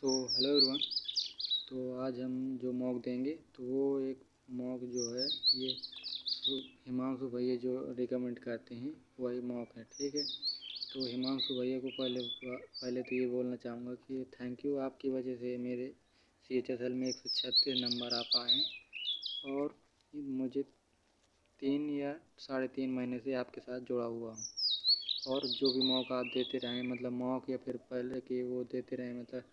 Hello everyone. तो आज हम जो मॉक देंगे तो वो एक मॉक जो है ये हिमांशु भैया जो रिकमेंड करते हैं वही मॉक है, ठीक है। तो हिमांशु भैया को पहले तो ये बोलना चाहूँगा कि थैंक यू, आपकी वजह से मेरे CHSL में 136 नंबर आ पाए हैं और मुझे 3 या 3.5 महीने से आपके साथ जुड़ा हुआ हूँ। और जो भी मॉक आप देते रहें, मतलब मॉक या फिर पहले के वो देते रहें, मतलब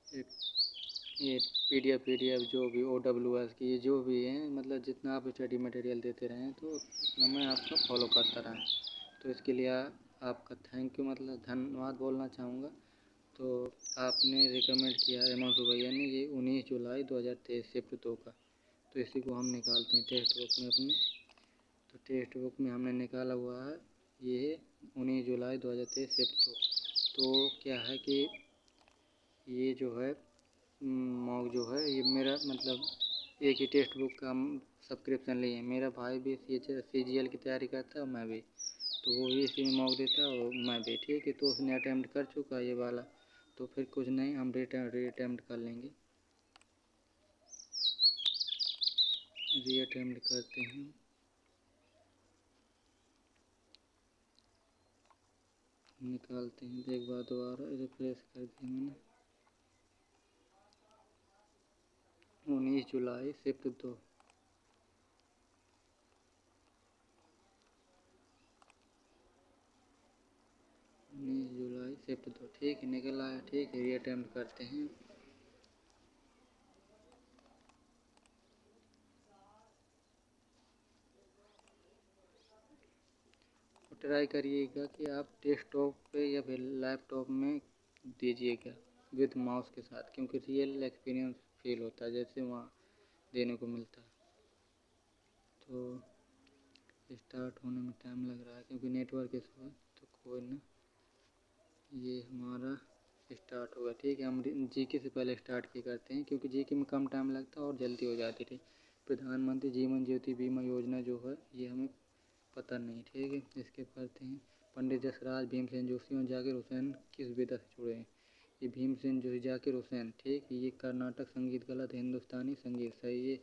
ये PDF जो भी OWS की ये जो भी हैं, मतलब जितना आप स्टडी मटेरियल देते रहें तो उतना मैं आपका फॉलो करता रहा। तो इसके लिए आपका थैंक यू, मतलब धन्यवाद बोलना चाहूँगा। तो आपने रिकमेंड किया हिमांशु भैया ने ये 19 जुलाई 2023 शिफ्ट 2 का। तो इसी को हम निकालते हैं टेक्स्ट बुक में अपने। तो टेक्स्ट बुक में हमने निकाला हुआ है ये 19 जुलाई 2023 शिफ्ट 2। तो क्या है कि ये जो है मॉक जो है ये मेरा मतलब एक ही टेक्स्ट बुक का हम सब्सक्रिप्शन लिए हैं। मेरा भाई भी CGL की तैयारी करता है और मैं भी, तो वो भी इसी में मॉक देता है और मैं भी, ठीक है। तो उसने अटैम्प्ट कर चुका है ये वाला, तो फिर कुछ नहीं, हम री अटैम्प्ट कर लेंगे। री अटैम्प्ट करते हैं, निकालते हैं एक बार, दोबारा रिफ्रेश कर दिया मैंने। 19 जुलाई शिफ्ट 2। 19 जुलाई शिफ्ट 2, ठीक है, निकल आया, ठीक है। री अटैम्प्ट करते हैं। ट्राई करिएगा कि आप डेस्कटॉप पे या फिर लैपटॉप में दीजिएगा विद माउस के साथ, क्योंकि रियल एक्सपीरियंस फील होता है जैसे वहाँ देने को मिलता है। तो स्टार्ट होने में टाइम लग रहा है क्योंकि नेटवर्क इशू है, तो कोई ना, ये हमारा स्टार्ट होगा, ठीक है। हम GK से पहले स्टार्ट किया करते हैं क्योंकि GK में कम टाइम लगता है और जल्दी हो जाती थी। प्रधानमंत्री जीवन ज्योति बीमा योजना जो है ये हमें पता नहीं, ठीक है। इसके पढ़ते हैं पंडित जसराज भीमसेन जोशी और जाकिर हुसैन किस विधा से जुड़े हैं। ये भीमसेन जोशी जाकिर हुसैन, ठीक, ये कर्नाटक संगीत गलत, हिंदुस्तानी संगीत सही है।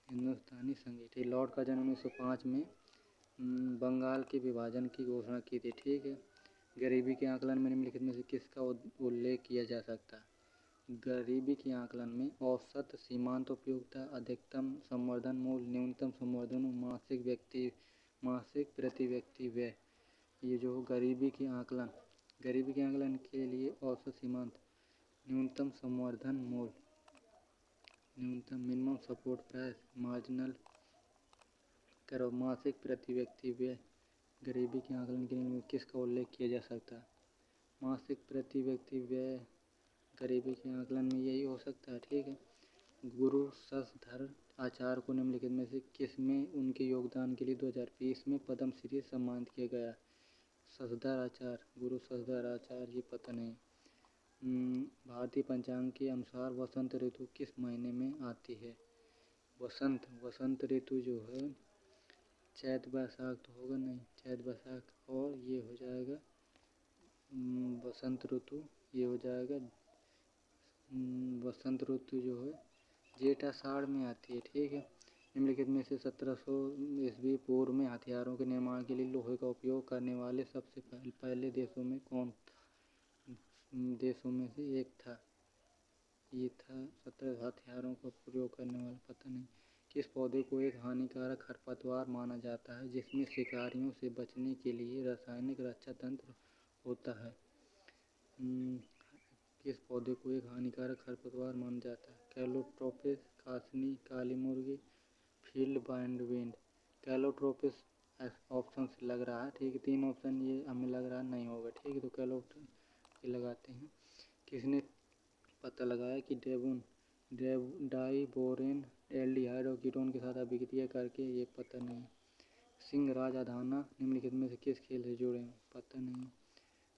हिंदुस्तानी संगीत है। लॉर्ड का जन्म 1905 में बंगाल के विभाजन की घोषणा की थी, ठीक है। गरीबी के आकलन में निम्नलिखित में से किसका उल्लेख किया जा सकता है। गरीबी के आकलन में औसत सीमांत उपयोगिता, अधिकतम संवर्धन मूल्य, न्यूनतम संवर्धन मूल्य, मासिक प्रति व्यक्ति व्यय। ये जो गरीबी के आकलन के लिए औसत सीमांत, न्यूनतम संवर्धन मूल्य, न्यूनतम मिनिमम सपोर्ट प्राइस, मार्जिनल करो, मासिक प्रति व्यक्ति व्यय। गरीबी के आकलन के लिए किसका उल्लेख किया जा सकता है। मासिक प्रति व्यक्ति व्यय गरीबी के आकलन में यही हो सकता है, ठीक है। गुरु शशधर आचार्य को निम्नलिखित में से किस में उनके योगदान के लिए 2020 में पद्म श्री सम्मानित किया गया। शशधर आचार्य, गुरु शशधर आचार्य, ये पता नहीं। भारतीय पंचांग के अनुसार वसंत ऋतु किस महीने में आती है। वसंत ऋतु जो है चैत बैसाख तो होगा नहीं, चैत बैसाख, और ये हो जाएगा वसंत ऋतु, ये हो जाएगा वसंत ऋतु जो है जेठ आषाढ़ में आती है, ठीक है। निम्नलिखित में से 1700 ईस्वी पूर्व में हथियारों के निर्माण के लिए लोहे का उपयोग करने वाले सबसे पहले देशों में कौन देशों में से एक था। ये था 17 हथियारों का प्रयोग करने वाला, पता नहीं। किस पौधे को एक हानिकारक खरपतवार माना जाता है जिसमें शिकारियों से बचने के लिए रासायनिक रक्षा तंत्र होता है। किस पौधे को एक हानिकारक खरपतवार माना जाता है। कैलोट्रोपिस, कासनी, काली मुर्गी, फील्ड बाइंडविंड। कैलोट्रोपिस ऑप्शन से लग रहा है, ठीक है। 3 ऑप्शन ये हमें लग रहा नहीं होगा, ठीक है। तो कैलोट्रोपिस लगाते हैं। किसने पता लगाया कि डाइबोरेन एल्डिहाइड और कीटोन के साथ अभिक्रिया करके, ये पता नहीं। सिंह राज अधाना निम्नलिखित में से किस खेल से जुड़े हैं, पता नहीं।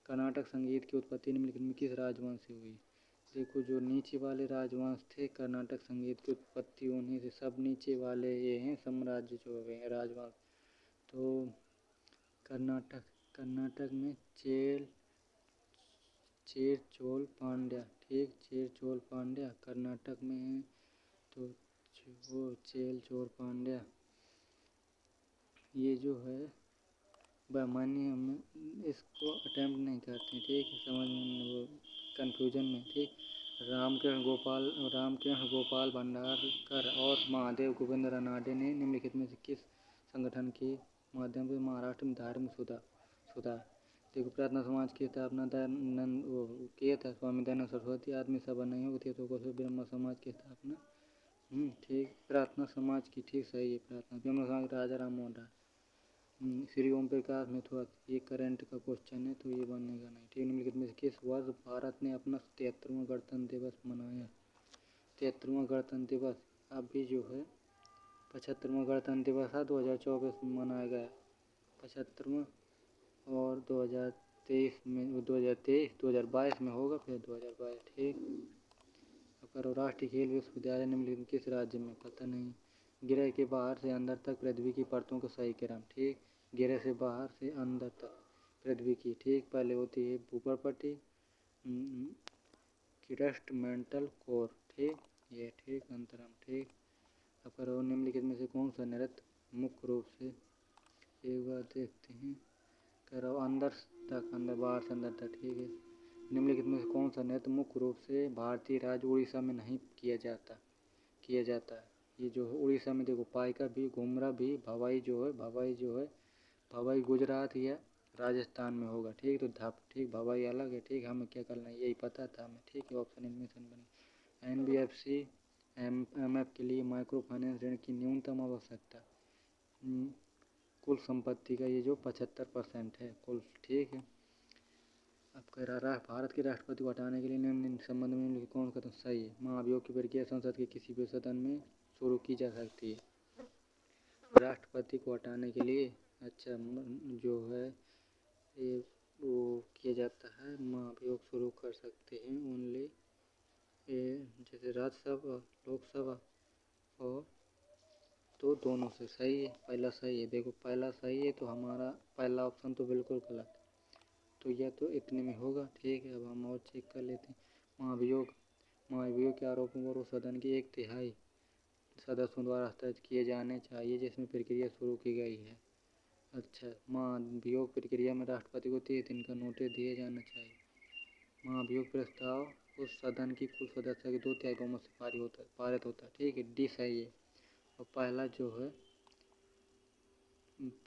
कर्नाटक संगीत की उत्पत्ति निम्नलिखित में किस राजवंश से हुई। देखो जो नीचे वाले राजवंश थे कर्नाटक संगीत की उत्पत्ति उन्हीं से, सब नीचे वाले ये हैं साम्राज्य जो हुए हैं राजवंश। तो कर्नाटक में चेरचोल पांड्या, ठीक, चेरचोल पांड्या कर्नाटक में है। तो वो चेरचोल पांड्या ये जो है बेमानी हम इसको अटेम्प्ट नहीं करते, ठीक, समझ में वो कन्फ्यूजन में, ठीक। रामकिरण गोपाल भंडारकर और महादेव गोविंद रानडे ने निम्नलिखित में से किस संगठन के माध्यम से महाराष्ट्र में धार्मिक सुधार। देखो, प्रार्थना समाज की स्थापना किया था स्वामी दयानंद सरस्वती। आदमी सभा नहीं होती तो ब्रह्म समाज की स्थापना, ठीक, प्रार्थना समाज की, ठीक, सही है प्रार्थना। ब्रह्म समाज राजा राम मोहन राय। श्री ओम प्रकाश मिथुआ, ये करंट का क्वेश्चन है तो ये बनेगा नहीं, ठीक। निम्नलिखित में से किस वर्ष भारत ने अपना 73वां गणतंत्र दिवस मनाया। 73वां गणतंत्र दिवस अभी जो है 75वां गणतंत्र दिवस था 2024 में मनाया गया, 75वां, और 2023 में 2022 में होगा, फिर 2022, ठीक। अब करो, राष्ट्रीय खेल विश्वविद्यालय निम्नलिखित किस राज्य में, पता नहीं। गिरह के बाहर से अंदर तक पृथ्वी की परतों का सही क्रम, ठीक, गिरह से बाहर से अंदर तक पृथ्वी की, ठीक। पहले होती है ऊपर पट्टी, क्रस्ट मेंटल कोर, ठीक, ये, ठीक, अंतरम, ठीक। अब करो, निम्नलिखित में से कौन सा नृत्य मुख्य रूप से, एक बार देखते हैं, करो अंदर तक, अंदर बाहर से अंदर तक, ठीक है। निम्नलिखित में से कौन सा नृत्य मुख्य रूप से भारतीय राज्य उड़ीसा में नहीं किया जाता है। ये जो है उड़ीसा में देखो, पाइका भी, घुमरा भी, भवाई गुजरात या राजस्थान में होगा, ठीक। तो धप, ठीक, भवाई अलग है, ठीक, हमें क्या करना है यही पता था हमें, ठीक है, ऑप्शन एडमिशन बने। NBFC MF के लिए माइक्रो फाइनेंस ऋण की न्यूनतम आवश्यकता, कुल संपत्ति का ये जो 75% है कुल, ठीक है। अब कह रहा है भारत के राष्ट्रपति को हटाने के लिए निम्न संबंध में निम्नलिखित कौन कदम सही है। महाभियोग की प्रक्रिया संसद के किसी भी सदन में शुरू की जा सकती है। राष्ट्रपति को हटाने के लिए, अच्छा, जो है ये वो किया जाता है, महाभियोग शुरू कर सकते हैं ओनली जैसे राज्यसभा लोकसभा, और तो दोनों से सही है, पहला सही है। देखो, पहला सही है तो हमारा पहला ऑप्शन तो बिल्कुल गलत, तो यह तो इतने में होगा, ठीक है। अब हम और चेक कर लेते हैं। महाभियोग के आरोपों पर सदन के 1/3 सदस्यों द्वारा हस्ताक्षर किए जाने चाहिए जिसमें प्रक्रिया शुरू की गई है। अच्छा, महाभियोग प्रक्रिया में राष्ट्रपति को 30 दिन का नोटिस दिया जाना चाहिए। महाभियोग प्रस्ताव उस सदन की कुल सदस्य के 2/3 बहुमत से पारित होता है, ठीक है, डी सही है। और पहला जो है,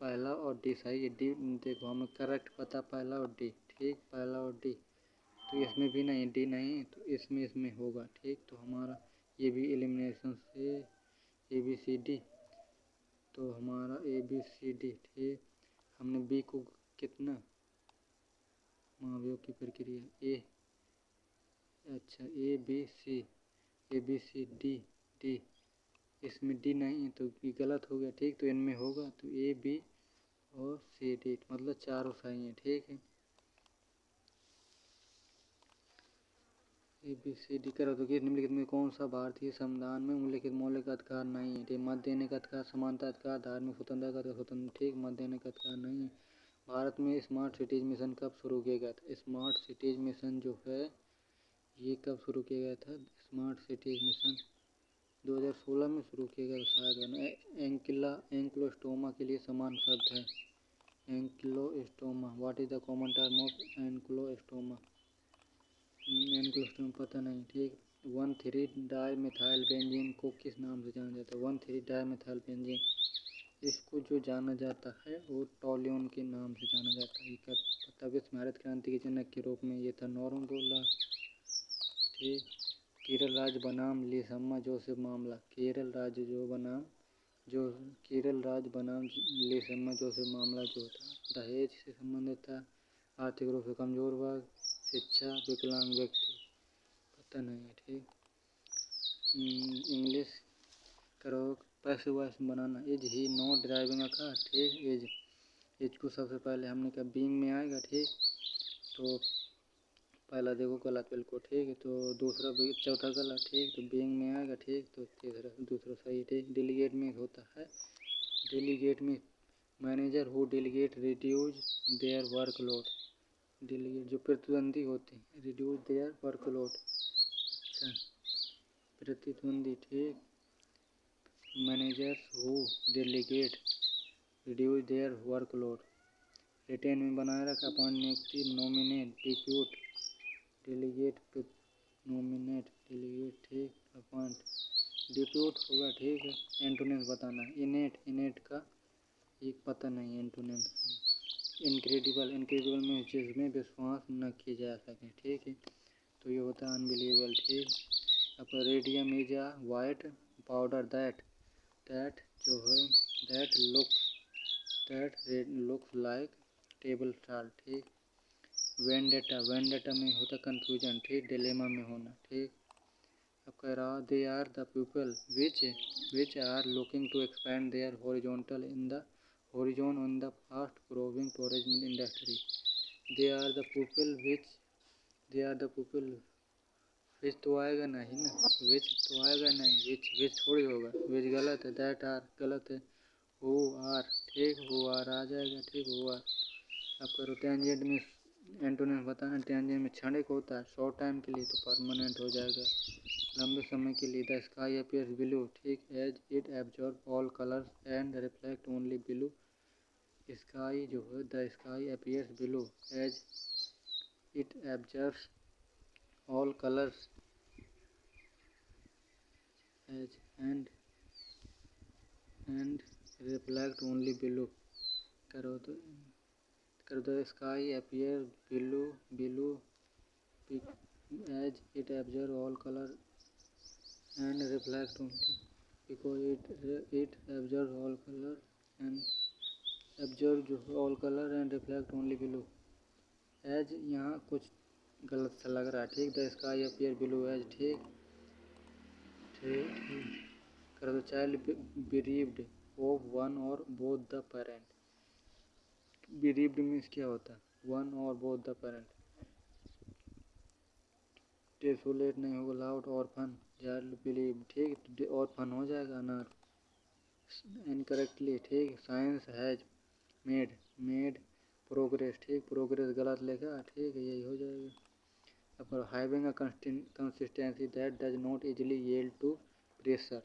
पहला और डी सही है। डी देखो, हमें करेक्ट पता पहला और डी, ठीक, पहला और डी, तो इसमें भी नहीं, डी नहीं, तो इसमें होगा, ठीक। तो हमारा ये भी एलिमिनेशन से ABCD, तो हमारा ABCD, ठीक। हमने बी को कितना, महाभियोग की प्रक्रिया ए, अच्छा, ABCD, डी, इसमें डी नहीं है तो बी गलत हो गया, ठीक। तो इनमें होगा तो AB और CD, मतलब चारों सही हैं, ठीक है। ABCD करो तो निम्नलिखित में कौन सा भारतीय संविधान में उल्लिखित मौलिक अधिकार नहीं है। मत देने का अधिकार, समानता अधिकार, धार्मिक स्वतंत्रता का स्वतंत्र, ठीक, मत देने का अधिकार नहीं है। भारत में स्मार्ट सिटीज मिशन कब शुरू किया गया था। स्मार्ट सिटीज मिशन जो है ये कब शुरू किया गया था। स्मार्ट सिटीज मिशन 2016 में शुरू किया गया शायद। एंक्लोस्टोमा के लिए समान शब्द है ancylostoma. What is the common term of ancylostoma. Ancylostoma पता नहीं, ठीक। 1,3-डाइमेथाइलबेंजीन को किस नाम से जाना जाता है। 1,3-डाइमेथाइलबेंजीन, इसको जो जाना जाता है वो टॉल्यून के नाम से जाना जाता है। इसका पता विश्व हरित क्रांति के जनक के रूप में ये था नॉर्मन बोरलॉग, ठीक। केरल राज्य बनाम लिसम्मा जोसेफ मामला। केरल राज्य बनाम लिसम्मा जोसेफ मामला जो था दहेज से संबंधित था, आर्थिक रूप से कमजोर वर्ग, शिक्षा, विकलांग व्यक्ति, पता नहीं है, ठीक। इंग्लिश करो, पैसे वैसे बनाना। Is he not driving a car, ठीक। इज को सबसे पहले हमने कहा बीइंग में आएगा, ठीक। तो पहला देखो गलत बिल्कुल, ठीक है। तो दूसरा भी, चौथा गलत, ठीक। तो बीइंग में आएगा, ठीक। तो दूसरा सही, ठीक। डेलीगेट में होता है, डेलीगेट में manager who delegate reduce their workload, delegate जो प्रतिद्वंदी होते हैं, रिड्यूस देयर वर्कलोड। अच्छा, प्रतिद्वंदी, ठीक। Managers who delegate reduce their workload. Retain में बनाए रख, अपॉइंट नियुक्ति, nominate, depute, delegate, nominate, delegate, ठीक। अपॉइंट, डिप्यूट होगा, ठीक है। एंटोनिम्स बताना है। इनेट, इनेट का एक पता नहीं एंटोनिम्स। इनक्रेडिबल, इनक्रेडिबल में जिसमें विश्वास न किया जा सके, ठीक है। तो ये होता है अनबिलीवेबल, ठीक। अब radium is a white powder that जो है that looks like table salt, ठीक। वेंडेटा, वेंडेटा में होता कंफ्यूजन, ठीक। डिलेमा में होना, ठीक। अब कह रहा they are the people which are looking to expand their horizontal in the horizon on the fast growing tourism industry. They are the people which तो आएगा नहीं ना, which तो आएगा नहीं, which थोड़ी होगा, which गलत है, that are गलत है, who are, ठीक। who are आ जाएगा, ठीक। who are। अब करो टेंजेंट में एंटोनिम्स बताना। टेंजेंट में क्षणिक होता है, शॉर्ट टाइम के लिए, तो परमानेंट हो जाएगा, लंबे समय के लिए। द स्काई अपीयर्स ब्लू, ठीक। As it absorb all colours and reflect only blue. Sky जो है the sky appears blue as it absorbs all colours as and reflect only blue. करो तो the sky appear blue as it absorb all colour and reflect only because it absorb all colour and absorb जो all colour and reflect only blue. As यहाँ कुछ गलत सा लग रहा है, ठीक। The sky appear blue as, ठीक। ठीक। कर दो चाइल्ड bereaved ऑफ वन और both the parent. bereaved means क्या होता है, वन और बोथ द पेरेंट। डेसोलेट नहीं होगा, लाउड ऑर्फन, चाइल्ड bereaved, ठीक। ऑर्फन हो जाएगा, अनाथ। इनकरेक्टली, ठीक। साइंस हैज मेड प्रोग्रेस, ठीक। प्रोग्रेस गलत लिखा, ठीक है, यही हो जाएगा। अब having a consistency that does not easily yield to pressure।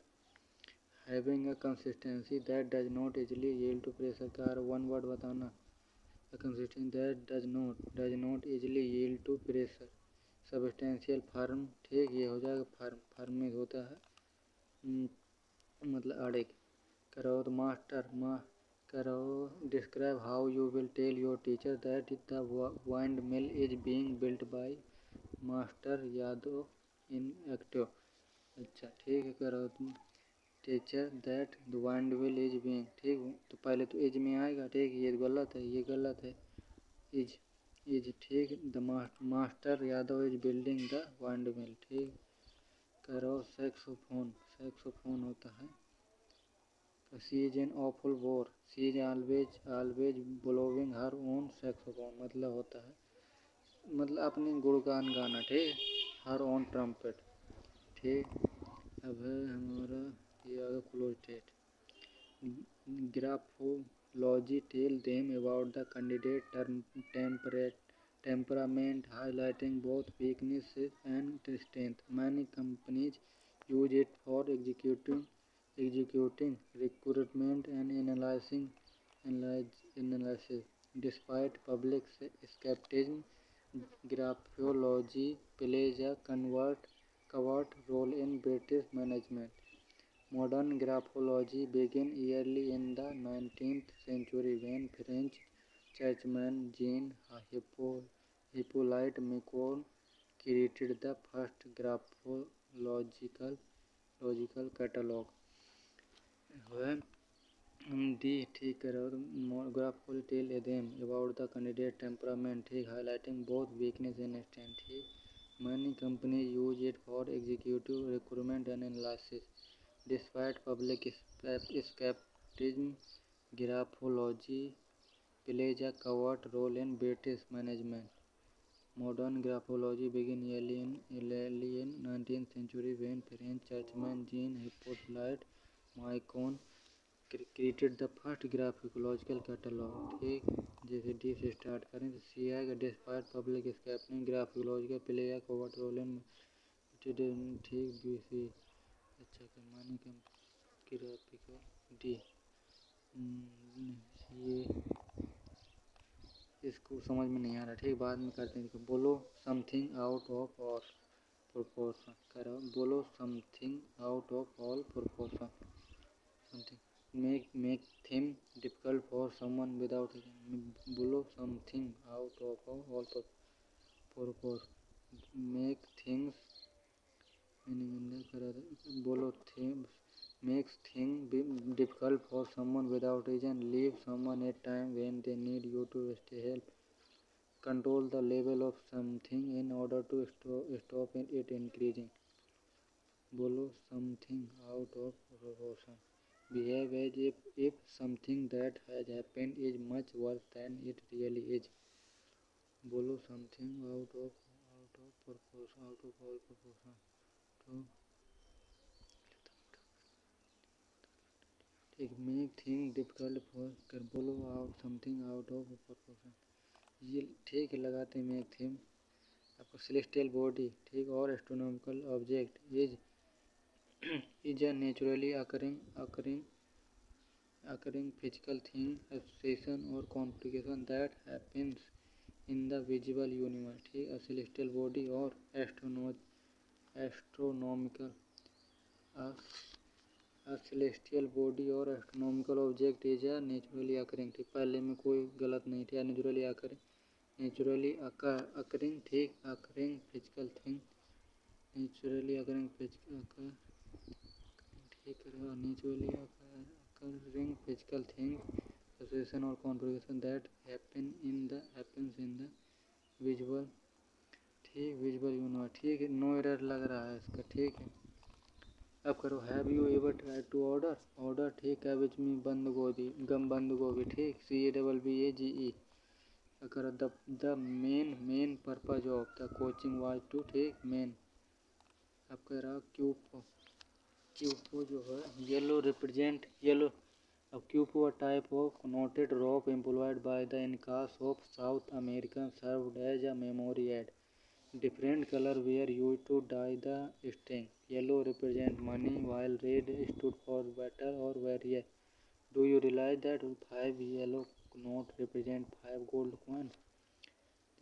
having a consistency that does not easily yield to pressure का वन वर्ड बताना। a consistency that does not easily yield to pressure। substantial firm, ठीक। ये हो जाएगा firm में होता है मतलब अड़िग। करो तो मास्टर करो describe how you will tell your teacher that the wind mill is being built by master Yadav in active. अच्छा, ठीक है। करो teacher that the wind mill is being, ठीक। तो पहले तो इज में आएगा, ठीक। ये गलत है, ये गलत है। इज, ठीक। The master Yadav is building the wind मिल, ठीक। करो सेक्सोफोन होता है। She is an awful bore, she is always blowing her own saxophone, मतलब होता है मतलब अपनी गुणगान गाना, ठीक। हर ओन ट्रम्पेट, ठीक। अब है हमारा ये आगे close date. Graphology tell them about the candidate temperament, highlighting both weaknesses and strength. Many companies use it for executing recruitment and analysis. Despite public skepticism, graphology plays a covert role in British management. Modern graphology began early in the 19th century when French churchman Jean Hippolyte Macron created the first graphological catalog. When the ठीक करो graphology tell them about the candidate temperament, ठीक। highlighting both weakness and strength, ठीक। Many companies use it for executive recruitment and analysis. Despite public skepticism, graphology plays a covert role in British management. Modern graphology began early in 19th century when French churchman Jean Hippolyte Macron created the first graphological catalogue. ठीक, जैसे D से start करें तो C आएगा। Despite public स्कैपनिंग graphological play a covert role in. ठीक, B सी अच्छा कमाने का ग्राफिकल डी। ये इसको समझ में नहीं आ रहा। ठीक, बाद में करते हैं। बोलो something out of all proportion करो। बोलो something out of all proportion. Something make thing difficult for someone without. बोलो something out of all proportion. Make things बोलो makes things difficult for someone without reason. Leave someone a time when they need you to stay help. Control the level of something in order to stop it increasing. बोलो something out of proportion. Behave as if something that has happened is much worse than it really is. बोलो something out of proportion, out of all proportion. तो एक make thing difficult for कर। बोलो out something out of proportion. ये ठीक है, लगाते हैं मेक थिंग। आपको सेलेस्टियल बॉडी, ठीक, और astronomical object is a naturally occurring physical thing association और complication that happens in the visible universe. ठीक, सेलेस्टियल बॉडी और एस्ट्रोनॉमिकल सेलेस्टियल बॉडी और astronomical object is a naturally occurring. ठीक, पहले में कोई गलत नहीं था। नेचुरली अकरिंग, ठीक, occurring physical thing, naturally occurring physical, ठीक है, naturally occurring physical thing association और configuration that happens in the visual, ठीक, विजुअल यूनिवर्स। ठीक है, नो एरर लग रहा है इसका। ठीक है, अब करो have you ever try to order, ठीक, कैबेज में बंद गोभी, ठीक, CABBAGE। करो the main purpose of the coaching was to, ठीक, मेन। अब कह रहा क्यूपो जो है येलो रिप्रेजेंट येलो। अब quipu a type of knotted rock employed by the Incas of South American served as a memory aid. Different color were used to dye the string. Yellow represent money while red stood for battle or warrior. Do you realize that 5 yellow note represent 5 gold coin?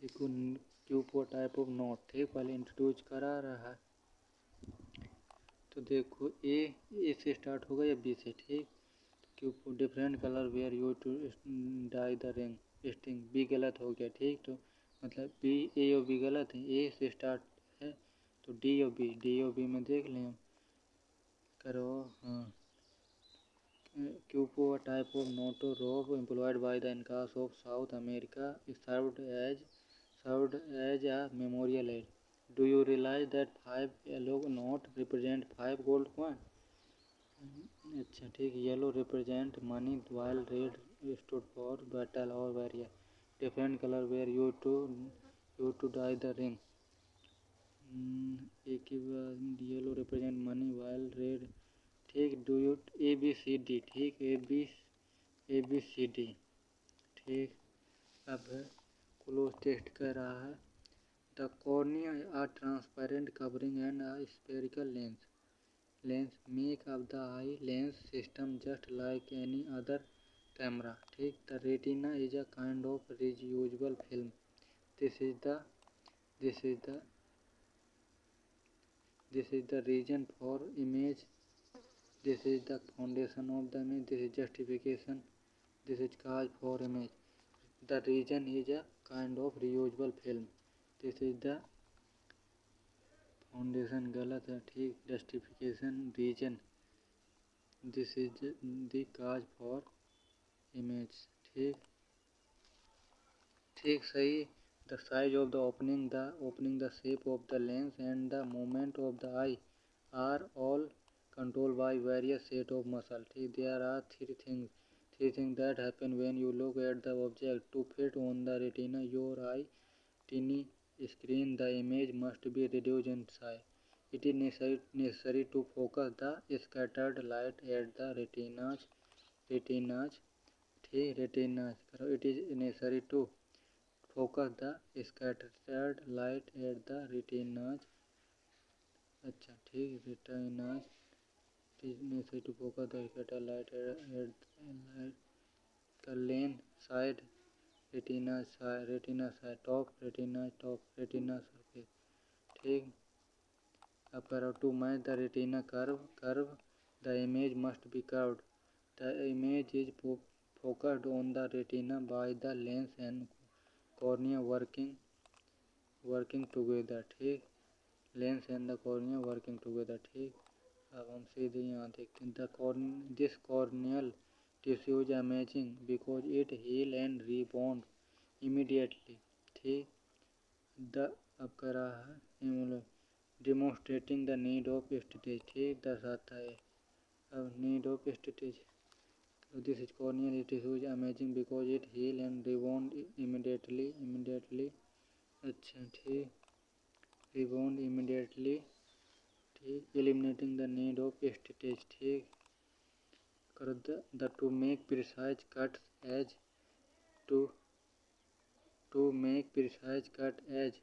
देखो क्यूपो type of note, ठीक, पहले introduce करा रहा है। तो देखो ए से start होगा या बी से। ठीक, quipu different colour were use to dye the ring string. B गलत हो गया। ठीक, तो मतलब बी ए और बी गलत है। ए से स्टार्ट है तो डी और बी में देख लें हम। करो हाँ, quipu a type of knotted rock employed by the Incas of South America served as a memorial aid. Do you realise that 5 yellow knot represent 5 gold coin. अच्छा, ठीक, yellow represent money while red stood for battle और warrior. Different colour were you to dye the ring. एक ही बार yellow represent money while red, ठीक, do you ABCD, ठीक, ABCD, ठीक। अब क्लोज टेस्ट कर रहा है। The cornea are transparent covering and a spherical lens make of the eye lens system just like any other camera. ठीक, the retina is a kind of reusable film. This is the region for image. This is the foundation of the image. This is justification. This is cause for image. The region is a kind of reusable film. This is the foundation गलत है। ठीक, justification reason. This is the cause for image. ठीक, ठीक, सही। The size of the opening, the shape of the lens and the movement of the eye are all control by various set of muscle. ठीक, there are three things that happen when you look at the object to fit on the retina your eye tiny screen. The image must be reduced in size. It is necessary to focus the scattered light at the retina's retinas, ठीक, retinas करो। It is necessary to focus the scattered light at the retinas, अच्छा ठीक, retinas it is necessary to focus the scattered light at का lens side, retina side top, retina top, retina surface, ठीक। अब करो to match the retina curve the image must be curved, the image is focused on the retina by the lens and cornea working together, ठीक, lens and the cornea working together, ठीक। अब हम सीधे यहाँ देखते हैं this corneal tissue is amazing because it heal and rebound immediately, ठीक। The अब कर रहा है demonstrating the need of stage, ठीक, दर्शाता है अब need of stage. This is corneal tissue is amazing because it heal and rebound immediately, अच्छा ठीक, रिबाउंड इमीडिएटली, ठीक, eliminating the need of stage, ठीक। करो the to make precise cuts as to make precise cut as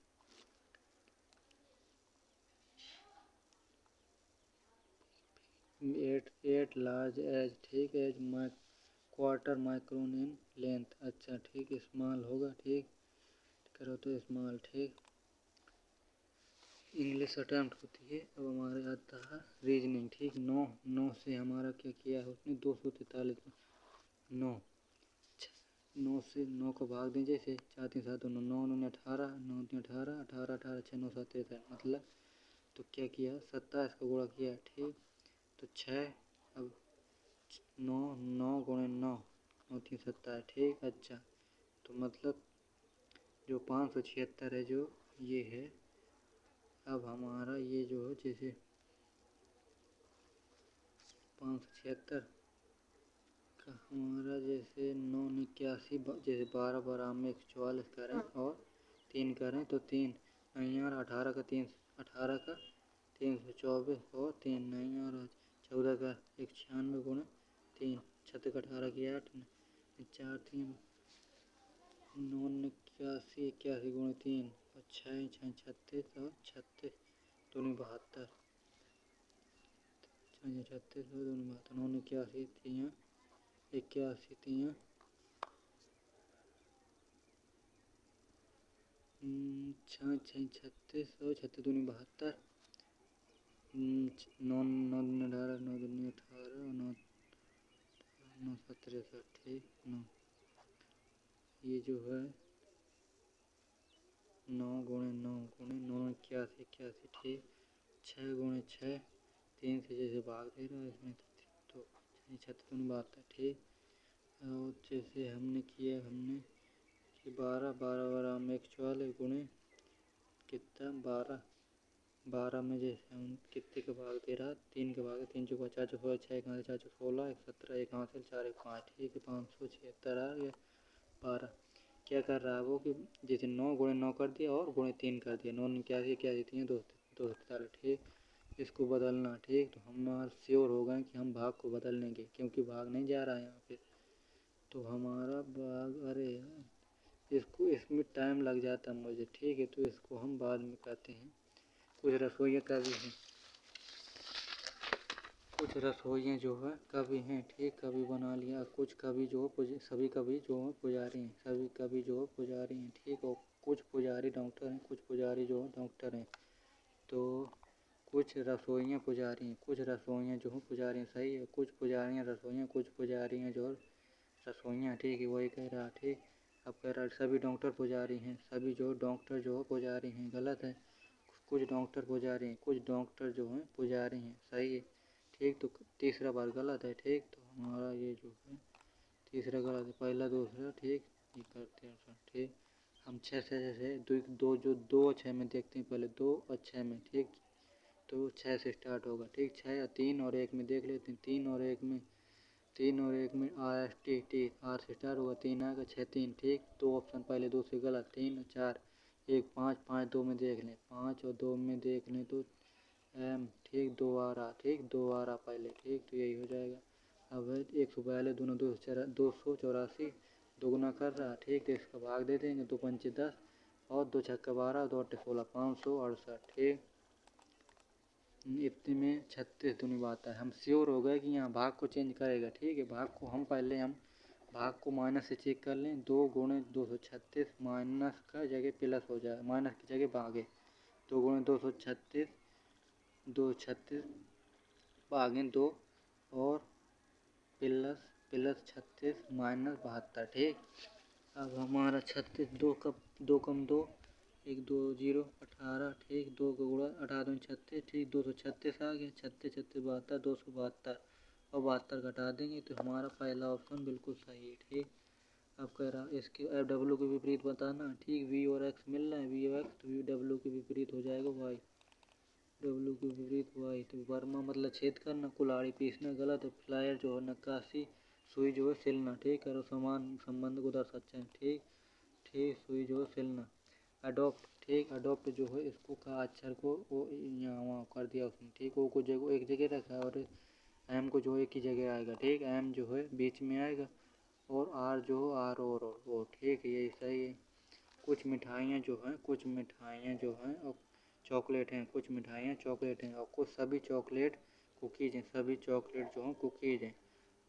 at large as, ठीक, as quarter micron in length, अच्छा ठीक, small होगा, ठीक, करो तो स्मॉल, ठीक। इंग्लिश अटेम्प्ट होती है। अब हमारे आता है रीजनिंग, ठीक। 9 से हमारा क्या किया है उसने 243 9 से 9 को भाग दें, जैसे 4 3 7 9 9 9 18 9 3 18 18 18 6 9 7 13, मतलब तो क्या किया 27 का गुणा किया, ठीक, तो 6, अब 9 9 गुणे 9 9 3 27, ठीक, अच्छा तो मतलब जो 576 है जो ये है। अब हमारा ये जो है जैसे 576 का हमारा जैसे 981, जैसे 12 12 में 144 करें और 3 करें तो 3 नहीं यार 18 का 324 और 3 नहीं यार 14 का 196 गुणे 3 36 का 18 की 8 4 3 9 81 गुणे 3 और 6 6 36 और 36 दूनी 72, 36 और दूनी 72 9 81 3 81 3 6 6 36 और 36 दूनी 72, 9 9 दूनी 18 9 दूनी 18 और 9 9 17, ठीक 9 ये जो है 9 गुणे 9 गुणे 9 81 81, ठीक, 6 गुणे 6 3 से जैसे भाग दे रहा है इसमें तो 36 दूनी 72, ठीक। और जैसे हमने किया हमने कि 12 12 12 में 144 गुणे कितना 12 12 में जैसे हम कितने का भाग दे रहा 3 का भाग 3 चौका 4 चौका 6 1 4 4 16 1 17 1 हासिल 4 1 5, ठीक है 576 आ गया। 12 क्या कर रहा है वो कि जैसे 9 गुणे 9 कर दिया और गुणे 3 कर दिया 9 81 81 3 243, ठीक, इसको बदलना, ठीक। तो हम श्योर हो गए कि हम भाग को बदल लेंगे क्योंकि भाग नहीं जा रहा है यहाँ पे, तो हमारा भाग अरे इसको इसमें टाइम लग जाता है मुझे, ठीक है, तो इसको हम बाद में करते हैं। कुछ रसोइयाँ कभी हैं, कुछ रसोइयाँ जो है कभी हैं, ठीक, कभी बना लिया, कुछ कभी जो सभी कभी जो है पुजारी हैं, सभी कभी जो है पुजारी हैं, ठीक, और कुछ पुजारी डॉक्टर हैं, कुछ पुजारी जो है डॉक्टर हैं, तो कुछ रसोइयाँ पुजारी हैं, कुछ रसोइयाँ जो है पुजारी हैं, सही है, कुछ पुजारियाँ रसोइयाँ, कुछ पुजारियाँ जो रसोइयाँ, ठीक है, वही कह रहा, ठीक। अब कह रहा सभी डॉक्टर पुजारी हैं, सभी जो डॉक्टर जो है पुजारी हैं, गलत है, कुछ डॉक्टर पुजारी हैं, कुछ डॉक्टर जो हैं पुजारी हैं, सही है, ठीक। तो तीसरा बार गलत है, ठीक, तो हमारा ये जो है तीसरा गलत है, पहला दूसरा ठीक, ये करते हैं, ठीक। हम 6 से जैसे दो जो 2 और 6 में देखते हैं, पहले 2 और 6 में, ठीक, तो 6 से स्टार्ट होगा, ठीक, 6 या 3 और 1 में देख लेते हैं, 3 और 1 में RST आर से स्टार्ट होगा, 3 आएगा 6 3, ठीक, 2 ऑप्शन पहले 2 से गलत, 3 और 4 1 5 5 2 में देख लें, 5 और 2 में देख लें तो M, ठीक, 2 आ रहा, ठीक, 2 आ रहा पहले, ठीक, तो यही हो जाएगा। अब 142 दूना 284 दोगुना कर रहा, ठीक। तो इसका भाग दे देंगे, 2 पंचे 10 और 2 छक्का 12, 2 अट्ठे 16, 568, ठीक। इतने में 36 दूनी बात है। हम श्योर हो गए कि यहाँ भाग को चेंज करेगा, ठीक है। भाग को हम भाग को माइनस से चेक कर लें। 2 गुणे 236 माइनस का जगह प्लस हो जाए, माइनस की जगह भागे। 2 गुणे 236 236 भागे 2 और प्लस 36 माइनस 72, ठीक। अब हमारा 36 2 कम 2 1 2 0 18, ठीक। 2 का गुणा 18 36, ठीक। 236 आ गया। 36 36 72 272 और 72 घटा देंगे तो हमारा पहला ऑप्शन बिल्कुल सही है, ठीक। अब कह रहा इसके एफ डब्ल्यू के विपरीत बताना, ठीक। वी और एक्स मिल रहा है, वी और एक्स, तो वी डब्ल्यू के विपरीत हो जाएगा वाई, डब्ल्यू के विपरीत वाई। तो वर्मा मतलब छेद करना, कुल्हाड़ी पीसना गलत है। फ्लायर जो है नक्काशी, सुई जो है सिलना, ठीक। करो समान संबंध को दर्शाते हैं, ठीक। ठीक, सुई जो है सिलना। अडोप्ट, ठीक। अडोप्ट जो है इसको का अक्षर को वो यहाँ वहाँ कर दिया उसने, ठीक। ओ को जगह एक जगह रखा है और एम को जो एक ही जगह आएगा, ठीक। एम जो है बीच में आएगा और आर जो है आर और ओ, ठीक है। यही सही है। कुछ मिठाइयाँ जो हैं और चॉकलेट हैं, कुछ मिठाइयाँ चॉकलेट हैं और कुछ सभी चॉकलेट कुकीज़ हैं, सभी चॉकलेट जो हैं कुकीज़ हैं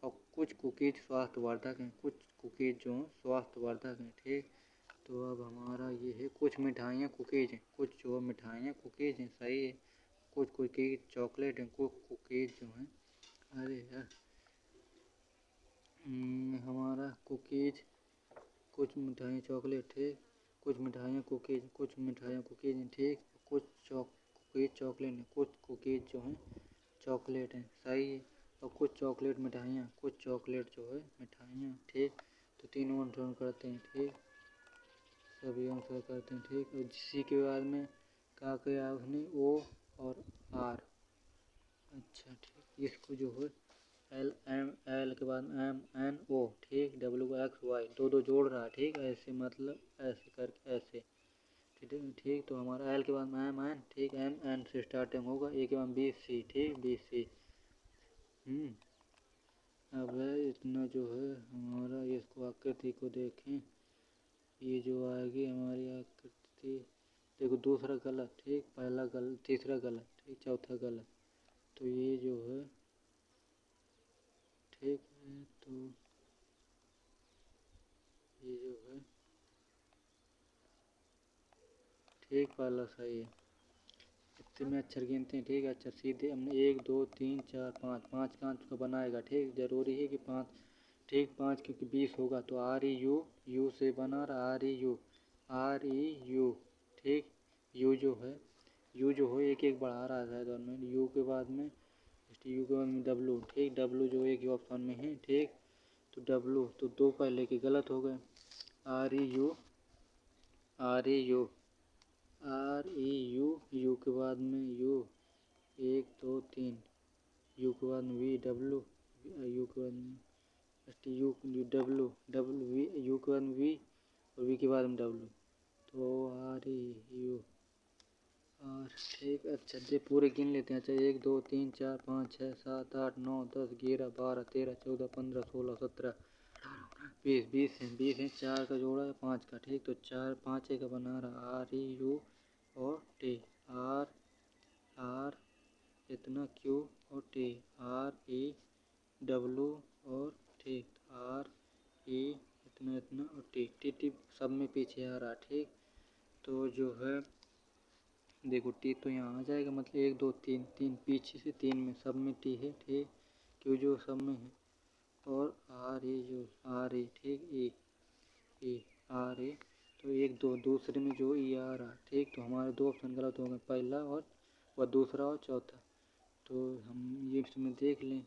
और कुछ कुकीज़ स्वास्थ्यवर्धक हैं, कुछ कुकीज़ जो हैं स्वास्थ्यवर्धक हैं, ठीक। तो अब हमारा ये है कुछ मिठाइयाँ कुकीज़ हैं, कुछ जो मिठाइयाँ कुकीज़ हैं, सही है। कुछ कुकीज़ चॉकलेट हैं, कुछ कुकीज़ जो हैं, अरे यार हमारा कुकीज़ कुछ मिठाइयाँ चॉकलेट, ठीक। कुछ मिठाइयाँ कुकीज़ हैं, ठीक। कुछ कुकीज़ चॉकलेट हैं, कुछ कुकीज़ जो हैं चॉकलेट हैं, सही है। और कुछ चॉकलेट मिठाइयाँ, कुछ चॉकलेट जो है मिठाइयाँ, ठीक। तो तीनों अनुसरण करते हैं, ठीक। सभी अनुसरण करते हैं, ठीक। और सी के बाद में क्या किया उसने, ओ और आर, अच्छा, ठीक। इसको जो है एल के बाद एम एन ओ, ठीक। डब्ल्यू को एक्स वाई, दो जोड़ रहा है, ठीक। ऐसे मतलब ऐसे करके ऐसे, ठीक। तो हमारा एल के बाद में एम एन, ठीक। एम एन से स्टार्टिंग होगा, ए के बाद बी सी, ठीक। बी सी, अब इतना जो है हमारा, इसको आकृति को देखें, ये जो आएगी हमारी आकृति, देखो दूसरा गलत, ठीक। पहला गलत, तीसरा गलत, ठीक। चौथा गलत, तो ये जो है ठीक है। तो ये जो है ठीक, पहला सही है। इतने में अक्षर गिनते हैं, ठीक। अक्षर सीधे हमने 1 2 3 4 5 5 का अंक तो बनाएगा, ठीक। जरूरी है कि 5, ठीक। 5 क्योंकि 20 होगा तो आर ई यू, यू से बना रहा, आर ई यू, ठीक। यू जो है एक एक बढ़ा रहा है शायद, और में यू के बाद में डब्लू, ठीक। डब्लू जो एक ही ऑप्शन में है, ठीक। तो डब्लू, तो दो पहले के गलत हो गए। आर ई यू यू के बाद में यू 1 2 3, यू के बाद में वी डब्लू, यू के बाद में यू डब्लू वी, यू के बाद में वी और वी के बाद में डब्लू, तो आर ई यू आर, ठीक। अच्छा ये पूरे गिन लेते हैं। अच्छा 1 2 3 4 5 6 7 8 9 10 11 12 13 14 15 16 17 20 हैं। 4 का जोड़ा है 5 का, ठीक। तो 4 5 का बना रहा, आर ई यू और टी, आर आर इतना क्यू और टी, आर ई डब्लू और टी, आर ई इतना इतना और टी, टी टी सब में पीछे आ रहा, ठीक। तो जो है देखो टी तो यहाँ आ जाएगा, मतलब 1 2 3 3 पीछे से 3 में सब में टी है, ठीक। क्यू जो सब में है और आर ई जो आर ई, ठीक। ई आर ई, तो एक दो दूसरे में जो ई आ रहा, ठीक। तो हमारे दो ऑप्शन गलत हो गए, पहला और वह दूसरा और चौथा। तो हम ये इसमें देख लें,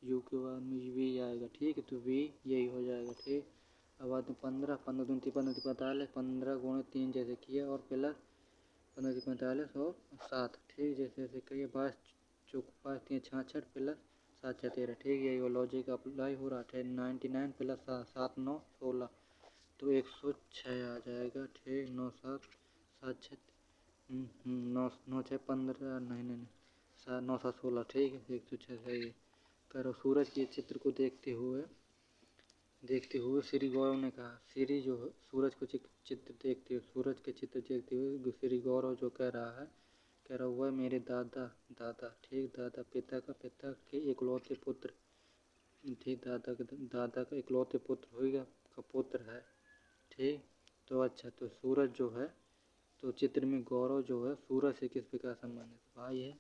यू के बाद में वी आएगा, ठीक है। तो वी यही हो जाएगा, ठीक। अब बाद में 15 15 दूनी 15 45, 15 गुणे 3 जैसे किया और प्लस 15 45 और 7, ठीक। जैसे जैसे करिए 22 चौक 5 3 66 प्लस 7 6 13, ठीक। यही वो लॉजिक अप्लाई हो रहा है। 99 प्लस 7 9 16, तो 106 आ जाएगा, ठीक। 9 7 7 6 9 9 6 15, नहीं 9 7 16, ठीक है। 106 सही है। करो। सूरज के चित्र को देखते हुए श्री गौरव ने कहा। श्री जो है सूरज को चित्र देखते हुए सूरज के चित्र देखते हुए श्री गौरव जो कह रहा हुआ मेरे दादा ठीक, दादा पिता के इकलौते पुत्र, ठीक, दादा का इकलौते पुत्र होगा का पुत्र है, ठीक। तो अच्छा, तो सूरज जो है, तो चित्र में गौरव जो है सूरज से किस प्रकार संबंधित भाई है।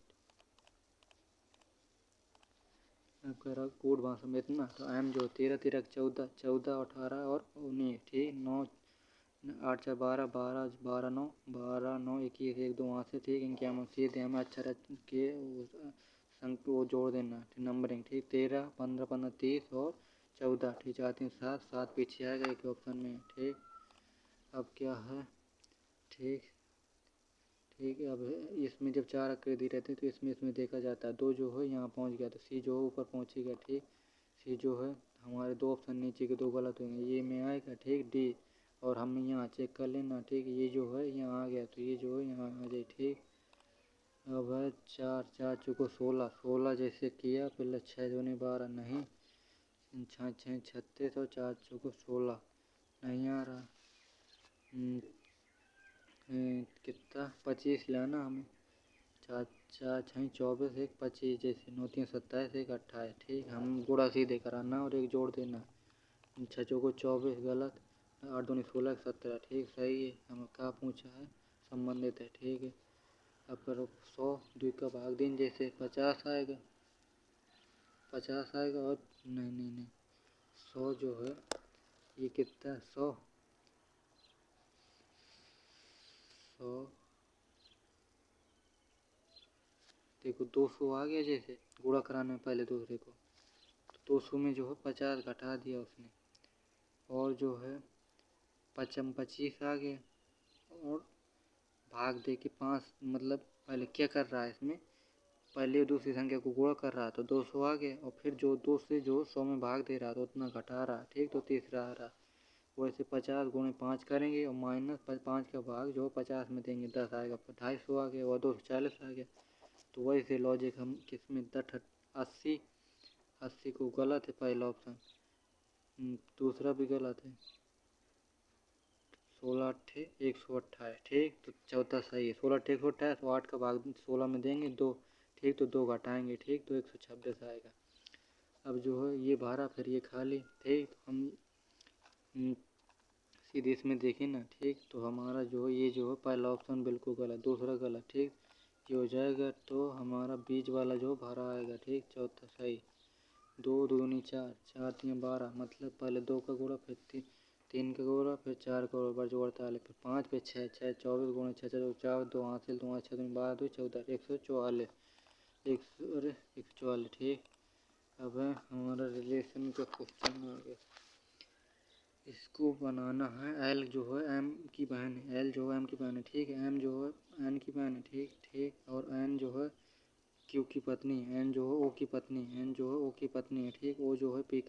अब कह रहा कोड भाषा में इतना, तो एम जो 13 13 14 14 18 और 19, ठीक। 9 8 4 12 12 12 9 12 9 21 1 2 वहाँ से, ठीक। इनके हम सीधे हमें अक्षर के संग को जोड़ देना, नंबरिंग, ठीक। 13 15 15 30 और 14, ठीक। 4 3 7 7 पीछे आएगा एक ऑप्शन में, ठीक। अब क्या है, ठीक। अब इसमें जब 4 आकृति रहते हैं तो इसमें देखा जाता है 2 जो है यहाँ पहुँच गया, तो सी जो है ऊपर पहुँचेगा, ठीक। सी जो है हमारे 2 ऑप्शन नीचे के 2 गलत होंगे, ये में आएगा, ठीक। डी और हम यहाँ चेक कर लेना, ठीक। ये जो है यहाँ आ गया, तो ये जो है यहाँ आ जाए, ठीक। अब है 4 4 चौको 16 16 जैसे किया पहले 6 दूनी 12 नहीं, 6 6 36 और 4 चौको 16 नहीं आ रहा। कितना 25 लाना हमें, 4 4 6 24 1 25 जैसे 9 3 27 1 28, ठीक। हम गुणा सीधे कराना और एक जोड़ देना, 6 चौको 24 गलत, 8 दूनी 16 17, ठीक। सही है, हमें क्या पूछा है, संबंधित है, ठीक है। अब करो 100 2 का भाग दिन जैसे 50 आएगा, 50 आएगा और नहीं 100 जो है ये कितना 100 देखो 200 आ गया, जैसे गुणा कराने में पहले दूसरे को, तो 200 में जो है 50 घटा दिया उसने, और जो है 25 आ गया, और भाग दे के 5, मतलब पहले क्या कर रहा है इसमें, पहले दूसरी संख्या को गुणा कर रहा, तो 200 आ गया, और फिर जो 2 से जो 100 में भाग दे रहा तो उतना घटा रहा, ठीक। तो तीसरा आ रहा, वैसे 50 गुणे 5 करेंगे और माइनस 5 का भाग जो 50 में देंगे 10 आएगा, 250 आ गया, और 240 आ गया। तो वैसे लॉजिक हम किसमें 80 को गलत है पहला ऑप्शन, दूसरा भी गलत है, 16 8 128, ठीक। तो चौथा सही है, 16 8 128, तो 8 का भाग 16 में देंगे 2, ठीक। तो 2 घटाएंगे, ठीक। तो 126 आएगा। अब जो है ये भरा, फिर ये खाली, ठीक। तो हम सीधे इसमें देखें ना, ठीक। तो हमारा जो है ये जो है पहला ऑप्शन बिल्कुल गलत, दूसरा गलत, ठीक। ये हो जाएगा, तो हमारा बीच वाला जो भरा आएगा, ठीक। चौथा सही, 2 दूनी 4 4 3 12, मतलब पहले 2 का गुणा, फिर 3 का गुणा, फिर 4 का गुणा, जो 48, फिर 5 पे 6 6 24 गुणे 6 4 2 हासिल 2 6 2 12 2 14 144 144, ठीक। अब है हमारा रिलेशन का क्वेश्चन आ गया, इसको बनाना है। एल जो है एम की बहन है, एल जो है एम की बहन है, ठीक है। एम जो है एन की बहन है, ठीक। और एन जो है क्यू की पत्नी, एन जो है ओ की पत्नी, एन जो है ओ की पत्नी है, ठीक। ओ जो है पी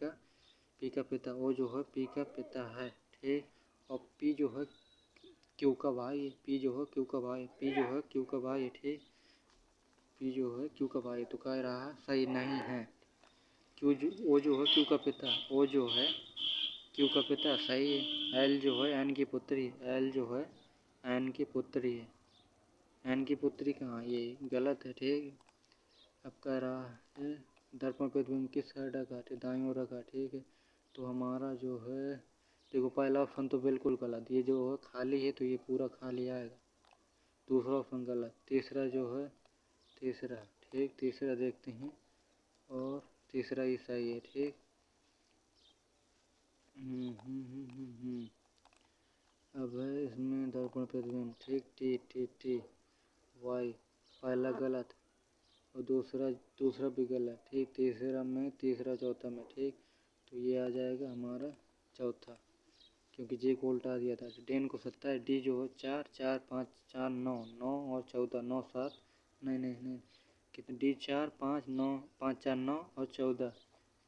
का पिता, ओ जो है पी का पिता है, ठीक। और पी जो है क्यू का भाई है, पी जो है क्यू का भाई, पी जो है क्यू का भाई है, ठीक। पी जो है क्यू का भाई, तो कह रहा सही नहीं है। ओ जो है क्यू का पिता, ओ जो है क्यू का पिता सही है। एल जो है एन की पुत्री, एल जो है एन की पुत्री है, एन की पुत्री कहाँ, ये गलत है, ठीक। अब कह रहा है दर्पण प्रतिबिंब किस साइड रखा, ठीक, दाईं ओर रखा, ठीक है। तो हमारा जो है देखो पहला ऑप्शन तो बिल्कुल गलत, ये जो है खाली है तो ये पूरा खाली आएगा, दूसरा ऑप्शन गलत, तीसरा जो है तीसरा, ठीक। तीसरा देखते हैं, और तीसरा ही सही है, ठीक। अब है इसमें दर्पण प्रतिबिंब, ठीक। टी टी टी वाई, पहला गलत और दूसरा भी गलत, ठीक। तीसरा चौथा में, ठीक। तो ये आ जाएगा हमारा चौथा, क्योंकि जे को उल्टा दिया था। डेन को 27, डी जो है 4 4 5 4 9 9 और 14 9 7 नहीं कितने, डी 4 5 9 5 4 9 और 14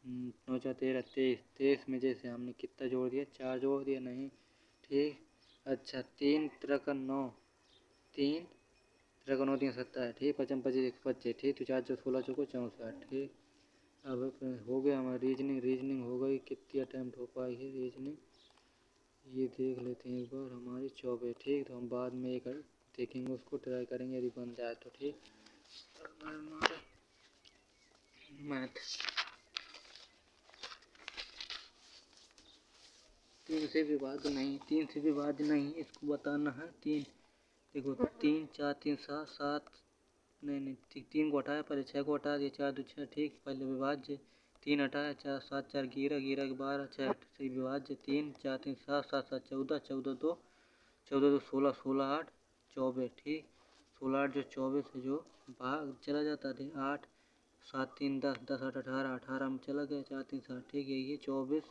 9 4 13 23 में जैसे हमने कितना जोड़ दिया, 4 जोड़ दिया, नहीं, ठीक। अच्छा 3 3 9 3 3 9 3 17, ठीक। 55 25 125, ठीक। तो 4 4 16 चौको 64, ठीक। अब हो गया हमारा रीजनिंग हो गई। कितनी अटैम्प्ट हो पाई है रीजनिंग ये देख लेते हैं एक बार। हमारी 24। ठीक, तो हम बाद में एक देखेंगे, उसको ट्राई करेंगे, यदि बन जाए तो ठीक। हमारा मैथ 3 से विभाज्य नहीं, इसको बताना है। 3 देखो 3 4 3 7 7 नहीं 3 को हटाया, पहले 6 को हटा दिया, 4 2 6। ठीक, पहले विभाज्य 3 हटाया, 4 7 4 गिरा के 12 6 सही विभाज्य 3 4 3 7 7 7 14 14 2 14 2 16 16 8 24। ठीक, 16 8 जो 24 है जो भाग चला जाता थे 8 7 3 10 10 8 18 18 में चला गया 4 3 7। ठीक है, ये 24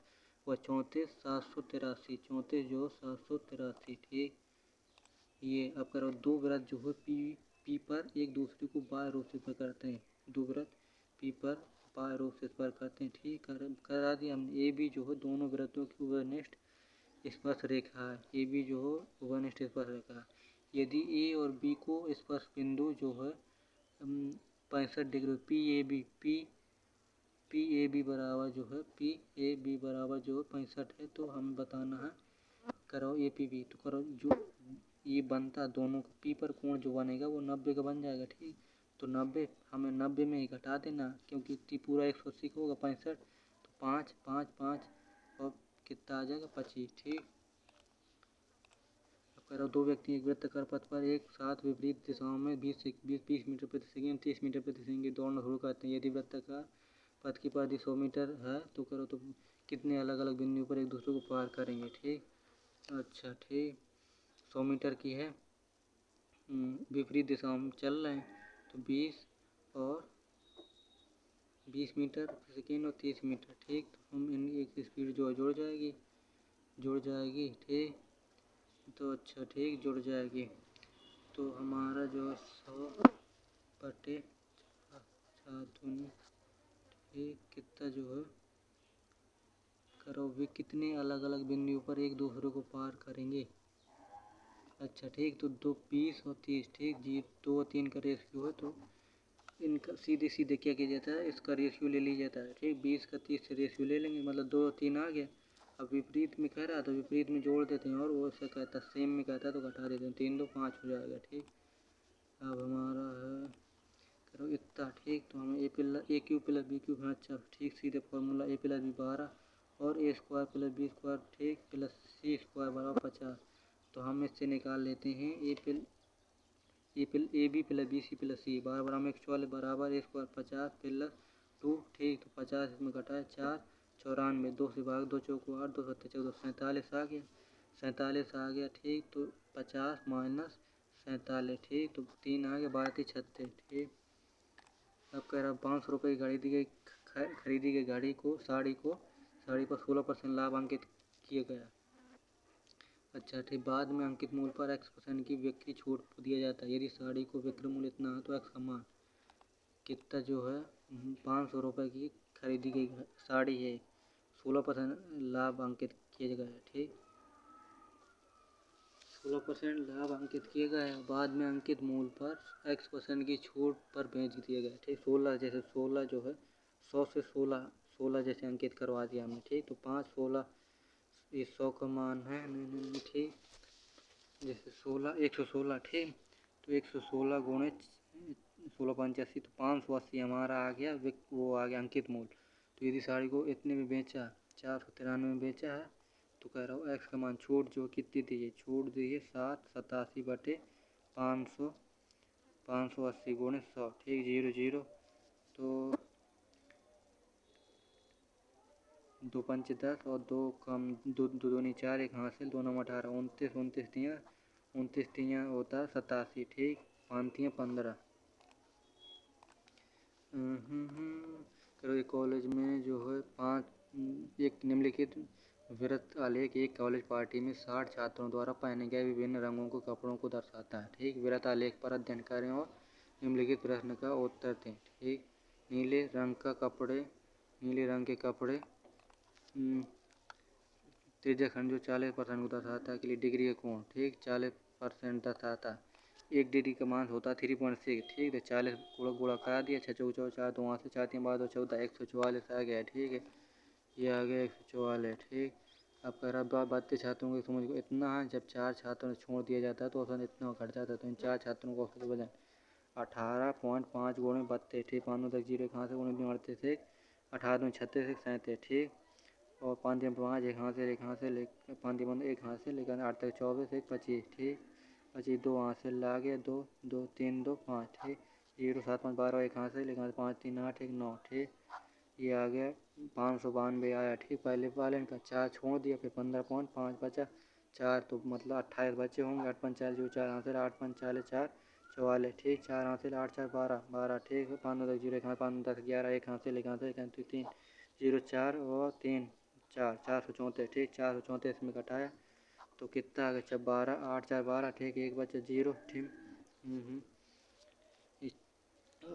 व 34 783 34 जो 783। ठीक, ये अब करो। दो वृत्त जो है पी पर एक दूसरे को बाह्य रूप से करते हैं। दो वृत्त पी पर बाह्य रूप से स्पर्श करते हैं। ठीक, करा दिया हमने। ए बी जो है दोनों वृत्तों की उपनिष्ठ स्पर्श रेखा है। ए बी जो है उपनिष्ठ स्पर्श रेखा है। यदि ए और बी को स्पर्श बिंदु जो है 65 डिग्री पी ए बी बराबर जो है 65 है, तो हम बताना है। करो ए पी बी, तो करो जो ये बनता दोनों का पी पर कोण जो बनेगा वो 90 का बन जाएगा। ठीक, तो 90 हमें 90 में ही घटा देना, क्योंकि पूरा 180 का होगा 65, तो 5 5 5 और कितना आ जाएगा 25। ठीक, अब करो। दो व्यक्ति एक वृत्ताकार पथ पर एक साथ विपरीत दिशाओं में 20 मीटर प्रति सेकंड 30 मीटर प्रति सेकंड दौड़ना शुरू करते हैं। यदि वृत्ताकार पथ की परिधि 100 मीटर है तो करो तो कितने अलग अलग बिंदुओं पर एक दूसरे को पार करेंगे। ठीक, अच्छा ठीक, 100 मीटर की है, विपरीत दिशाओं में चल रहे हैं, तो 20 और 20 मीटर प्रति सेकेंड और 30 मीटर। ठीक, तो हम इन एक स्पीड जो है जुड़ जाएगी। ठीक, तो अच्छा ठीक जुड़ जाएगी। तो हमारा जो 100 बटे 4 ठीक कितना जो है करो वे कितने अलग अलग बिंदुओं पर एक दूसरे को पार करेंगे। अच्छा ठीक, तो 2 20 और 30। ठीक जी, 2 और 3 का रेशियो है, तो इनका सीधे क्या किया जाता है, इसका रेशियो ले लिया जाता है। ठीक, 20 का 30 से रेशियो ले लेंगे, मतलब 2 और 3 आ गया। अब विपरीत में कह रहा तो विपरीत में जोड़ देते हैं, और वो ऐसा कहता सेम में कहता है तो घटा देते हैं। 3 2 5 हो जाएगा। ठीक, अब हमारा है करो इतना। ठीक, तो हमें A Q plus B Q. अच्छा ठीक, सीधे फॉर्मूला ए प्लस बी 12 और A square plus B square ठीक प्लस सी स्क्वायर बराबर 50। तो हम इससे निकाल लेते हैं A B plus B C plus C बराबर हम 144 बराबर ए स्क्वायर 50 प्लस 2। ठीक, तो 50 इसमें घटाए 4 94 2 से भाग 2 चौको 8 2 7 14 47 आ गया। 47 आ गया। ठीक, तो 50 माइनस 47। ठीक, तो 3 आ गया 12 36। ठीक, अब कह रहा 500 रुपये की खरीदी गई साड़ी पर 16% लाभ अंकित किया गया। अच्छा ठीक, बाद में अंकित मूल्य पर X% की बिक्री छूट दिया जाता है। यदि साड़ी को विक्रय मूल्य इतना है तो X का मान कितना जो है 500 रुपये की खरीदी गई साड़ी है, 16% लाभ अंकित किया गया। ठीक, 16% लाभ अंकित किया गया। बाद में अंकित मूल्य पर X% की छूट पर बेच दिया गया। ठीक, 16 जैसे 16 जो है 100 से 16 जैसे अंकित करवा दिया हमने। ठीक, तो 5 16 ये 100 का मान है। नहीं ठीक, जैसे 116। ठीक, तो 116 गुणे 16 85, तो 580 हमारा आ गया। वो आ गया अंकित मूल्य। तो यदि साड़ी को इतने में बेचा 493 में बेचा है, तो कह रहा हूँ एक्स का मान छूट जो कितनी दी छूट दी है 787 बटे 580 गुणे 100। ठीक, 0 0, तो 2 पंच 10 और 2 कम 2 दूनी 4 एक हासिल 2 9 18 29 तियाँ होता है 87। ठीक, 5 तियाँ 15। करो ये कॉलेज में जो है एक निम्नलिखित वृत्त आलेख एक कॉलेज पार्टी में 60 छात्रों द्वारा पहने गए विभिन्न रंगों के कपड़ों को दर्शाता है। ठीक, वृत्त आलेख पर अध्ययन करें और निम्नलिखित प्रश्न का उत्तर दें। ठीक, नीले रंग के कपड़े त्रिज्याखंड जो 40% को दर्शाता है के लिए डिग्री का कोण ठीक 40% दर्शाता है। 1 डिग्री का मान होता है 3.6। ठीक है, 40 गुणा करा दिया, 6 चौक 4 2 से 4 3 12 14, 144 आ गया। ठीक है, ये आ गया 144। ठीक, अब कह रहा 32 छात्रों की समझ को इतना है। जब 4 छात्रों को छोड़ दिया जाता है तो औसत इतना घट जाता है। तो इन 4 छात्रों को औसत वजन 18.5 गुणे 32। ठीक, 5 तक 0 कहाँ से गुणे 38 एक 18 में 36 एक 37। ठीक, और 5 3 5 एक हाथ से 5 3 एक हाथ से लेकर 8 तक 24 एक 25। ठीक, 25 2 हाथ से ला गया 2 2 3 2 5। ठीक, 0 7 5 12 एक हाथ से लेकर 5 3 8 एक 9। ठीक, ये आ गया 592 आया। ठीक, पहले वाले इनका 4 छोड़ दिया, फिर 15.5 बचा 4, तो मतलब 28 बचे होंगे। 8 5 40 जो 4 हासिल 8 5 40 4 44। ठीक, 4 हासिल 8 4 12 12। ठीक, 5 तक 0 1 5 10 11 एक हासिल 1 हासिल 3 0 4 और 3 4 434। ठीक, 434 में घटाया तो कितना आ गया 12 8 4 12। ठीक, एक बचा 0। ठीक,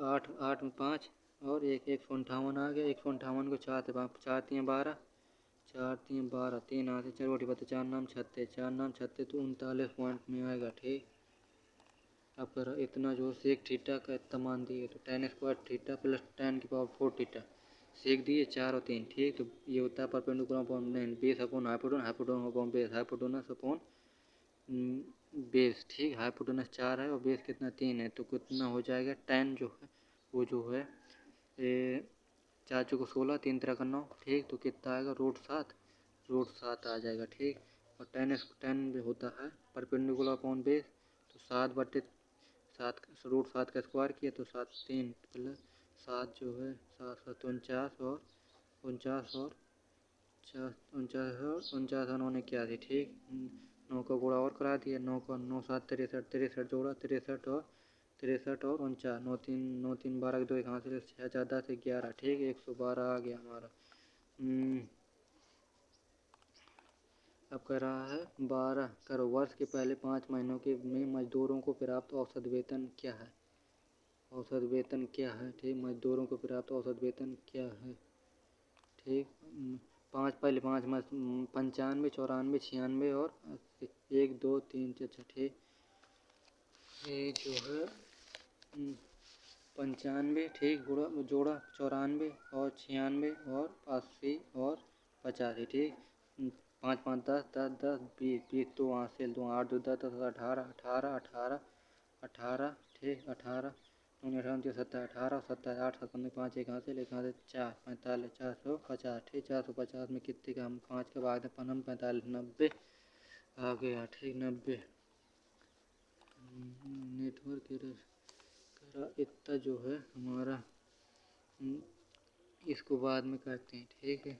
8 8 में 5 और 158 आ गया। 158 को 4 से 4 3 12 4 3 12 3 हाथ से 4 रोटी बता 4 नाम 36 तो 39 पॉइंट में आएगा। ठीक, अब कर इतना जो सेक थीटा का इतना मान दिए तो tan square theta plus tan की पावर 4 थीटा सेक दिए 4 और 3। ठीक, तो ये होता है perpendicular upon base upon hypotenuse, hypotenuse upon base, hypotenuse upon base. ठीक, हाइपोटेनस 4 है और बेस कितना 3 है, तो कितना हो जाएगा tan जो है वो जो है 4 चौको 16 3 3 का 9। ठीक, तो कितना आएगा रूट 7 आ जाएगा। ठीक, और tan भी होता है परपेंडिकुलर अपॉन बेस, तो 7 रूट 7 का स्क्वायर किया तो 7 3 प्लस 7 जो है 7 7 49 और 49 और 49 और 9 ने 81। ठीक, 9 का गुणा और करा दिया, 9 का 9 7 63 63 जोड़ा 63 और 49 9 3 12 के 2 एक हाथ से 6 4 10 11। ठीक, 112 आ गया हमारा। अब कह रहा है 12 करो वर्ष के पहले 5 महीनों के में मजदूरों को प्राप्त औसत वेतन क्या है। औसत वेतन क्या है। ठीक, मजदूरों को प्राप्त औसत वेतन क्या है। ठीक, 5 पहले 5 में 95 94 96 और 1 2 3 4। ठीक, ये जो है 95। ठीक, जोड़ा 94 और 96 और 80 और 85। ठीक, 5 5 10 10 10 20 20 2 हासिल 2 8 2 10 10 18 18 18 18। ठीक, 18 9 18 17 18 17 8 7 15 5 एक हासिल 1 हासिल 4 45 450। ठीक, 450 में कितने का हम 5 का भाग दें 45 90 आ गया। ठीक, 90 नेटवर्क करा इतना जो है हमारा इसको बाद में करते हैं। ठीक है,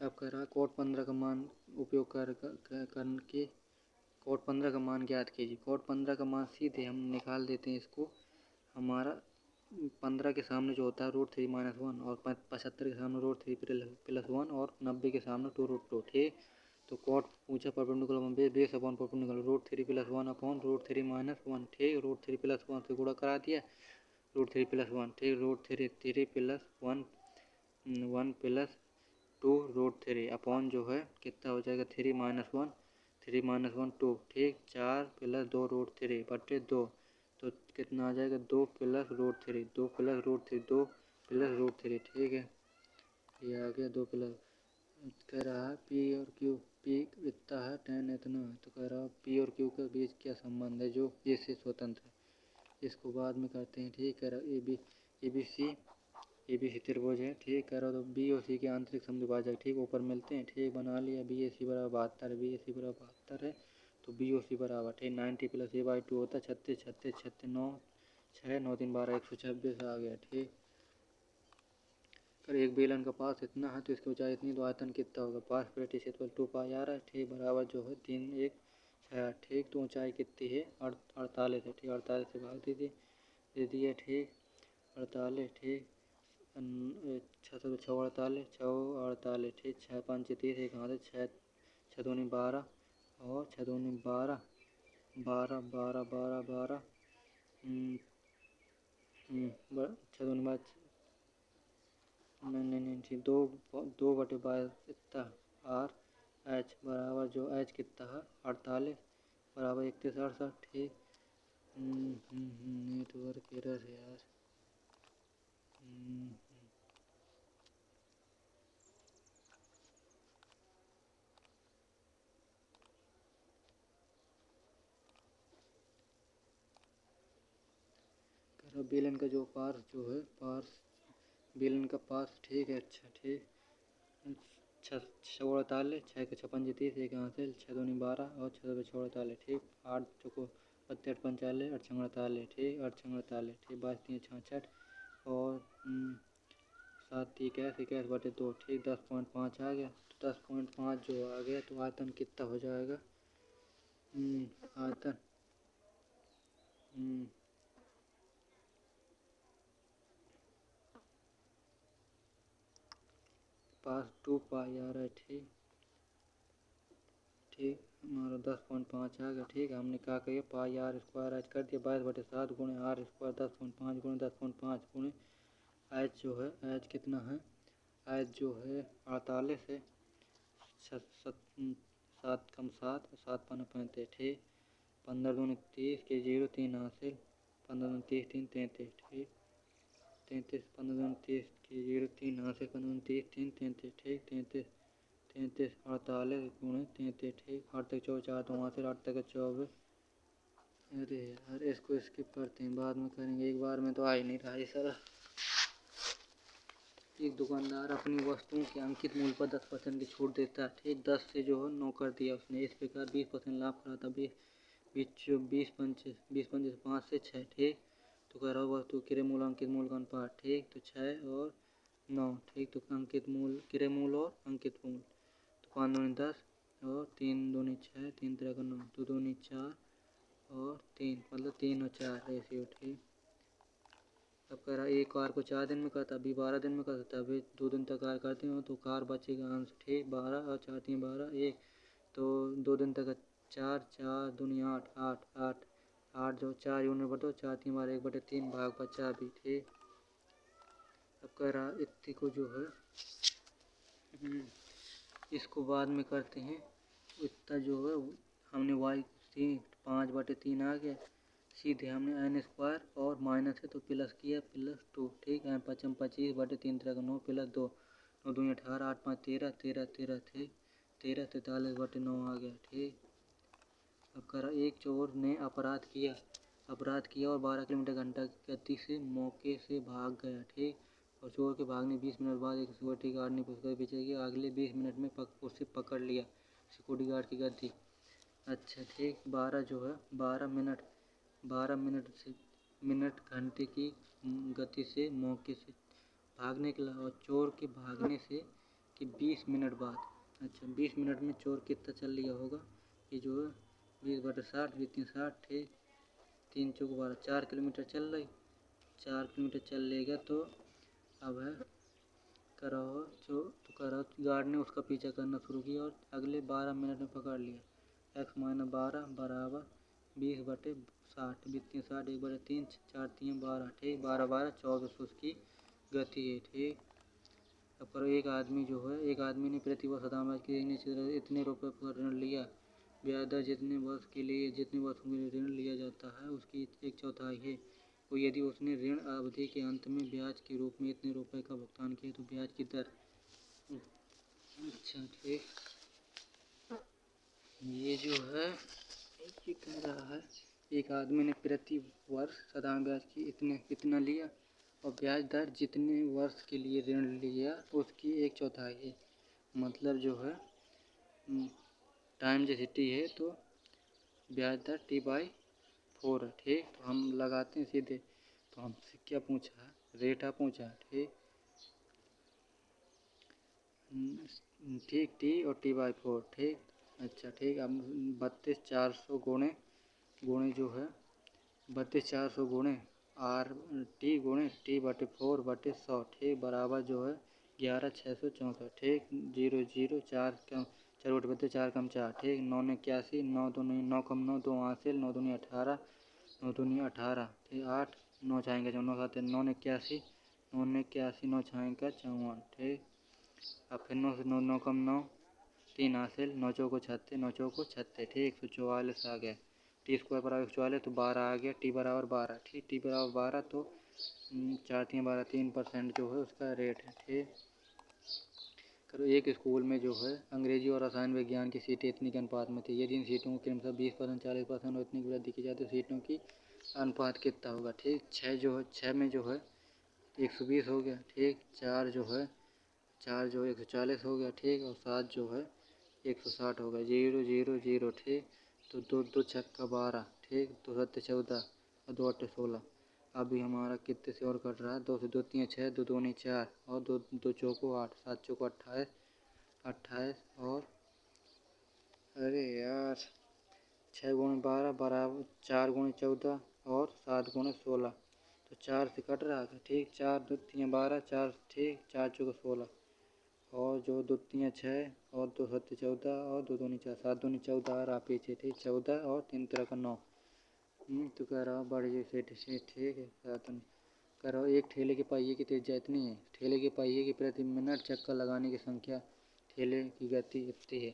अब कह रहा कोड 15 का मान उपयोग करके कोड 15 का मान ज्ञात कीजिए। कोड 15 का मान सीधे हम निकाल देते हैं इसको। हमारा 15 के सामने जो होता है रूट 3 - 1 और 75 के सामने रूट 3 प्लस 1 और 90 के सामने 2√2। ठीक, तो कोड पूछा perpendicular base upon perpendicular root 3 plus 1 upon root 3 - 1। ठीक, रूट 3 प्लस 1 से गुणा करा दिया रूट 3 प्लस 1। ठीक, root 3 3 plus 1 1 plus 2 root 3 upon जो है कितना हो जाएगा 3 - 1 3 - 1 2। ठीक, 4 प्लस 2 रूट 3 बटे 2, तो कितना आ जाएगा 2 plus root 3 2 plus root 3 2 plus root 3। ठीक है, ये आ गया 2 प्लस। कह रहा है पी और क्यू, पी इतना है tan इतना है, तो कह रहा है पी और क्यू के बीच क्या संबंध है जो ये से स्वतंत्र है, इसको बाद में करते हैं। ठीक, कह रहा ए बी सी त्रिभुज है। ठीक, कह रहा तो बी और सी के आंतरिक समद्विभाजक ठीक ऊपर मिलते हैं। ठीक, बना लिया बी ए सी बराबर 72 बी ए सी बराबर 72 है, तो बी ओ सी बराबर ठीक 90 प्लस a/2 होता है 36 36 36 9 6 9 3 12 126 आ गया। ठीक, अगर एक बेलन का पास इतना है तो इसकी ऊंचाई इतनी, तो आयतन कितना होगा। पास प्रतिशत 2 पाई आ रहा है। ठीक, बराबर जो है 3 1 6। ठीक, तो ऊंचाई कितनी है 48 है। ठीक, 48 से भाग दे दिए। ठीक, 48। ठीक, 6 7 6 48 6 48। ठीक, 6 5 30 एक हाथ 6 6 दूनी 12 और 6 दूनी 12 12 12 12 12 6 दूनी 12 नहीं ठीक 2/22 इतना आर एच बराबर जो एच कितना है 48 बराबर 3168। ठीक। नेटवर्क एरर है यार। करो बेलन का जो पार्स जो है, पार्स बेलन का पार्स। ठीक है। अच्छा ठीक। 6 6 के 56 30, एक हासिल 6 दूनी 12 और 6 6 48। ठीक। 8 चौको 38 45, 8 6 48। ठीक। 8 6 48। ठीक। 22 3 66 और 7 इक्कीस 21 बटे 2। ठीक। 10.5 आ गया। तो 10.5 जो आ गया तो आयतन कितना हो जाएगा? आयतन पास 2 पाई आ रहा है। ठीक। ठीक। हमारा 10.5 आ गया। ठीक है। हमने क्या किया, पाई आर स्क्वायर एच कर दिया 22/7 गुणे आर स्क्वायर 10.5 गुणे 10.5 गुणे एच जो है, एच कितना है? एच जो है 48 है। 7 कम 7 और 7 पाना 35। ठीक। 15 दूनी 30 के 0 3 हासिल 15 दूनी 30 3 33। ठीक। 33 15 दूनी 30 के 0 3 हासिल 15 दूनी 30 3 33। ठीक। 33 33 48 गुणे 33। ठीक। 8 तक 24 4 तो हासिल 8 तक 24। अरे यार इसको स्किप करते हैं, बाद में करेंगे, एक बार में तो आ ही नहीं रहा है सर। एक दुकानदार अपनी वस्तुओं के अंकित मूल्य पर 10% की छूट देता है। ठीक। 10 से जो है 9 कर दिया उसने। इस प्रकार 20% लाभ कराता। 20 पंचे 5 से 6। ठीक। तो कह रहा वस्तु क्रय मूल्य अंकित मूल्य का अनुपात। ठीक। तो 6 और 9। ठीक। तो अंकित मूल्य क्रय मूल्य और अंकित मूल्य, तो 5 दूनी 10 और 3 दूनी 6 3 3 9 2 दूनी 4 और 3 मतलब 3 और 4 रेशियो। ठीक। अब कह रहा एक कार को 4 दिन में करता, अभी 12 दिन में कर सकता है। अभी 2 दिन तक कार करते हो तो कार बचेगा अंश। ठीक। 12 और 4 3 12 1 तो 2 दिन तक 4 4 दूनी 8 8 8 8 जो 4 यूनिट बटो 4 3 12 1/3 भाग बचा अभी। ठीक। अब कह रहा इतने को जो है इसको बाद में करते हैं। इतना जो है हमने वाई 5/3 आ गया। सीधे हमने एन स्क्वायर और माइनस है तो प्लस किया +2। ठीक है। 5 25 बटे 3 3 9 +2 9 2 18 8 5 13 13 13। ठीक। 13 43 बटे 9 आ गया। ठीक। अब करा एक चोर ने अपराध किया और 12 किलोमीटर घंटा की गति से मौके से भाग गया। ठीक। और चोर के भागने 20 मिनट बाद एक सिक्योरिटी गार्ड ने पुलिस पीछे किया। अगले 20 मिनट में उसे पकड़ लिया। सिक्योरिटी गार्ड की गति। अच्छा ठीक। 12 जो है 12 मिनट घंटे की गति से मौके से भागने के और चोर के भागने से कि 20 मिनट बाद। अच्छा 20 मिनट में चोर कितना चल लिया होगा? ये जो है 20/60 20 3 60। ठीक। 3 चौक 12 4 किलोमीटर चल रही। 4 किलोमीटर चल लेगा तो अब है कराओ तो कराओ गार्ड ने उसका पीछा करना शुरू किया और अगले 12 मिनट में पकड़ लिया। x - 12 बराबर 20/60 20 60 1/3 4 3 12। ठीक। 12 12 24 उसकी गति है। ठीक। अब करो एक आदमी ने प्रति वर्ष ब्याज के इतने रुपए पर ऋण लिया। ब्याज दर जितने वर्षों के लिए ऋण लिया जाता है उसकी 1/4 है। और यदि उसने ऋण अवधि के अंत में ब्याज के रूप में इतने रुपए का भुगतान किया तो ब्याज की दर। अच्छा ठीक। ये जो है ये कह रहा है एक आदमी ने प्रति वर्ष साधारण ब्याज की इतना लिया और ब्याज दर जितने वर्ष के लिए ऋण लिया उसकी 1/4 है। मतलब जो है टाइम जैसे टी है तो ब्याज दर T/4 है। ठीक। तो हम लगाते हैं सीधे। तो हमसे क्या पूछा है? रेट पूछा है। ठीक। ठीक टी और T/4। ठीक। अच्छा ठीक। अब 32,400 गुणे जो है 32,400 गुणे T/4/100। ठीक। बराबर जो है 11,664। ठीक। 0 0 4 कम 4 बटे 32 4 कम 4। ठीक। 9 81 9 दूनी 9 कम 9 2 हासिल 9 दूनी 18 9 दूनी 18। ठीक। 8 9 छाएंगे 9 7 9 81 9 81 9 छाएंगे 54। ठीक। अब फिर 9 से 9 9 कम 9 3 हासिल, 9 चौको 36, 9 चौको 36, ठीक। 144 आ गया। टी स्क्वायर बराबर 144 तो 12 आ गया। टी बराबर 12, ठीक। टी बराबर 12 तो 4 3 12, 3% जो है उसका रेट है, ठीक। करो एक स्कूल में जो है अंग्रेजी और रसायन विज्ञान की सीटें इतनी के अनुपात में थी। यदि इन सीटों को क्रमशः 20%, 40% और इतनी की वृद्धि की जाए तो सीटों की अनुपात कितना होगा, ठीक। 6 में जो है 120 हो गया, ठीक। 4 जो है 140 हो गया, ठीक। और 7 जो है 160 हो गया। 0 0 0, ठीक। तो 2 2 छक्का 12, ठीक। 2 7 14 और 2 8 16। अभी हमारा कितने से और कट रहा है, 2 से 2 3 6, 2 दूनी 4 और 2 2 चौको 8, 7 चौको 28 28 और अरे यार 6 गुणे 12 बराबर 4 गुणे 14 और 7 गुणे 16। तो 4 से कट रहा है, ठीक। 4 2 3 12, 4, ठीक। 4 चौको 16 और जो 2 3 6 और 2 7 14 और 2 दूनी 4, 7 दूनी 14 आ रहा पीछे, ठीक। 14 और 3 तरह का 9। तो कह रहा बड़ी से ठीक है। कह रहा एक ठेले के पहिए की त्रिज्या इतनी है। ठेले के पहिए की प्रति मिनट चक्कर लगाने की संख्या, ठेले की गति इतनी है।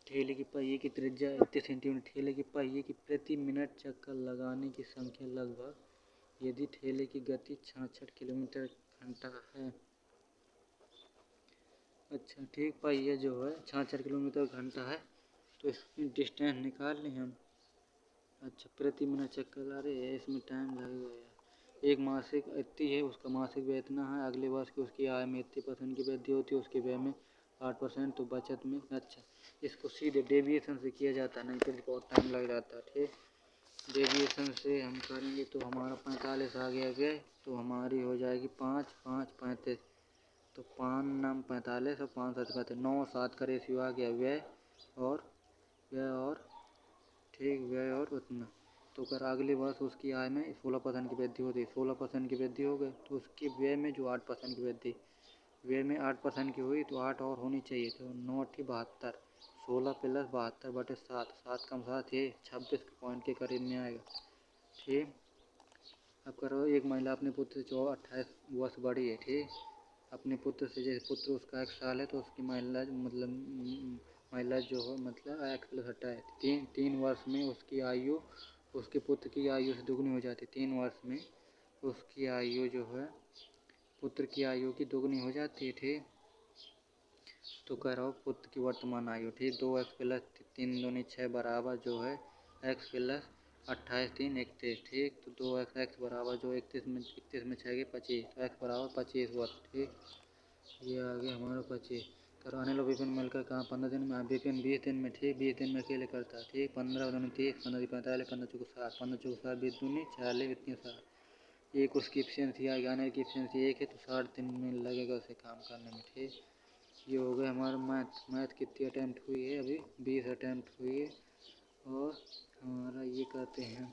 ठेले के पहिए की त्रिज्या 31 सेंटीमीटर। ठेले के पहिए की प्रति मिनट चक्कर लगाने की संख्या लगभग, यदि ठेले की गति 66 किलोमीटर घंटा है। अच्छा, ठीक। पहिया जो है 66 किलोमीटर घंटा है तो इसकी डिस्टेंस निकाल लें हम। अच्छा, प्रति मिनट चक्कर, अरे इसमें टाइम लगेगा यार। एक मासिक इतनी है, उसका मासिक व्यय इतना है। अगले वर्ष की उसकी आय में इतनी % की वृद्धि होती है, उसके व्यय में 8%, तो बचत में। अच्छा, इसको सीधे डेविएशन से किया जाता है, नहीं तो बहुत टाइम लग जाता है, ठीक। डेविएशन से हम करेंगे तो हमारा 45 आ गया व्यय, तो हमारी हो जाएगी 5 5 35। तो 5 9 45 और 5 7 35, 9 7 का रेशियो आ गया व्यय और ठीक, व्यय और उतना। तो अगर अगले वर्ष उसकी आय में 16% की वृद्धि होती है, 16% की वृद्धि हो गई तो उसके व्यय में जो 8% की वृद्धि, व्यय में 8% की हुई तो 8 और होनी चाहिए। तो 9 8 72, 16 प्लस 72 बटे 7, 7 कम 7 ये 26 पॉइंट के करीब में आएगा, ठीक। अब करो एक महिला अपने पुत्र से 28 वर्ष बड़ी है, ठीक। अपने पुत्र से, जैसे पुत्र उसका 1 साल है तो उसकी महिला जो हो मतलब x प्लस 28, 3 वर्ष में उसकी आयु उसके पुत्र की आयु से दुगनी हो जाती है। 3 वर्ष में उसकी आयु जो है पुत्र की आयु की दुगनी हो जाती है, ठीक। तो कह रहा हूँ पुत्र की वर्तमान आयु, ठीक। 2x प्लस 3 दूनी 6 बराबर जो है x प्लस 28 3 31, ठीक। तो 2x बराबर जो 31 में 6 के 25, तो x बराबर 25 वर्ष, ठीक। ये आ गया हमारा 25। करो अनिल और विपिन मिलकर काम 15 दिन में, विपिन 20 दिन में, ठीक। 20 दिन में अकेले करता है, ठीक। 15 दूनी 30, 15 45, 15 चौको 60, 15 चौको 60, 20 दूनी 40, इतनी 60। एक उसकी एफिशिएंसी आ गई, अनिल की एफिशिएंसी 1 है तो 60 दिन में लगेगा उसे काम करने में, ठीक। ये हो गया हमारा मैथ कितनी अटैम्प्ट हुई है, अभी 20 अटैम्प्ट हुई है। और हमारा ये करते हैं,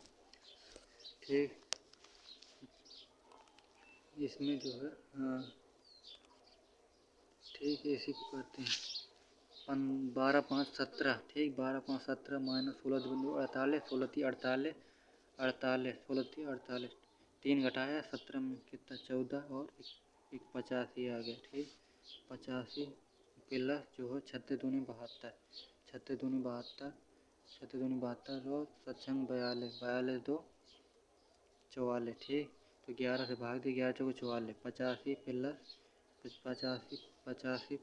ठीक। इसमें जो है हाँ ठीक है, इसी को करते हैं। 12 5 17, ठीक। 12 5 17 माइनस 16 बिंदु 48, 16 3 48, 48 16 3 48, 3 घटाया 17 में कितना 14 और एक 85 आ गया, ठीक। 85 प्लस जो है 36 दूनी 72, 36 दूनी 72, 36 दूनी 72 और 7 42, 42 2 44, ठीक। तो 11 से भाग दिया, 11 चौको 44, 85 प्लस 85 85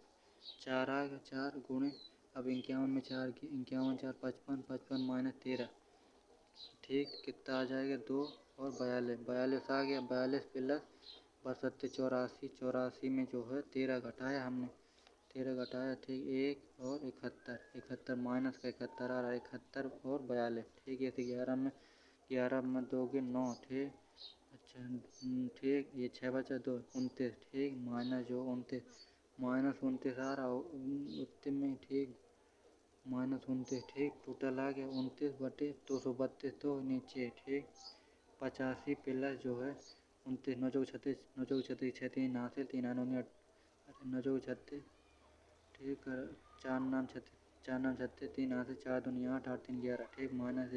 4 आ गया, 4 गुणे अब 51 में 4 की 51 4 55, 55 माइनस 13, ठीक। कितना आ जाएगा 2 और 42, 42 आ गया। 42 प्लस 62 84, 84 में जो है 13 घटाया हमने, 13 घटाया, ठीक। 1 और 71, 71 माइनस का 71 आ रहा है, 71 और 42, ठीक। ऐसे 11 में 2 के 9, ठीक। अच्छा, ठीक। ये 6 बचा 2 29, ठीक। माइनस जो 29 आ रहा उतने में, ठीक। -29, ठीक। टोटल आ गया 29 बटे 232 तो नीचे, ठीक। 85 प्लस जो है 29, 9 चौको 36, 9 चौको 36 6 3 हासिल 3 9 9 चौको 36, ठीक। 4 नाम 36, 4 नाम 36, 3 हासिल 4 दूनी 8 8 3 11, ठीक। माइनस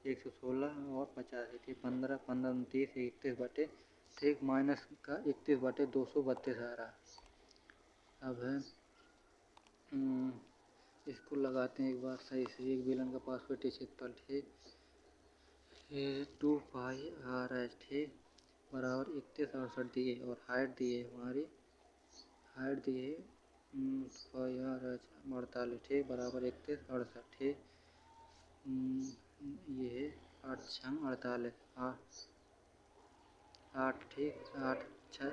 116 और 85, ठीक। 15 15 29 31 बटे, ठीक। माइनस का 31 बटे 232 आ रहा। अब है इसको लगाते हैं एक बार सही से। एक बेलन का पासवर्ड क्षेत्रफल ठीक 2 पाई आर एच ठीक बराबर 3168 दिए और हाइट दी है हमारी हाइट दी है पाई आर एच 48 ठीक बराबर 3168 ठीक ये है 8 छंग 48 8 ठीक 8 छः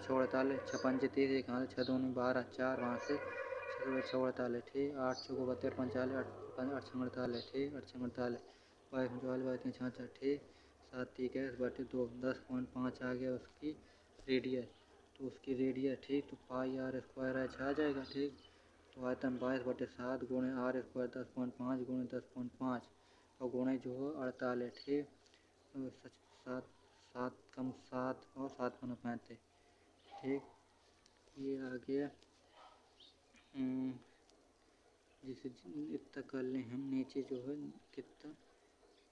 48 छः पंजे 30 एक हाथ 6 दूनी 12 4 वहाँ से 6 48 ठीक 8 चौको 72 45 8 छंग 48 ठीक 8 छंग 48 22 44 22 66 ठीक 7 ठीक है 2 10.5 आ गया उसकी रेडियस। तो उसकी रेडियस ठीक तो पाई आर स्क्वायर एच आ जाएगा ठीक। तो आयतन 22/7 गुणे आर स्क्वायर 10.5 गुणे 10.5 और गुणे जो है 48 ठीक। तो 7 7 कम 7 और 7 गुना 35 ठीक। ये आ गया जैसे इतना कर लें हम नीचे जो है कितना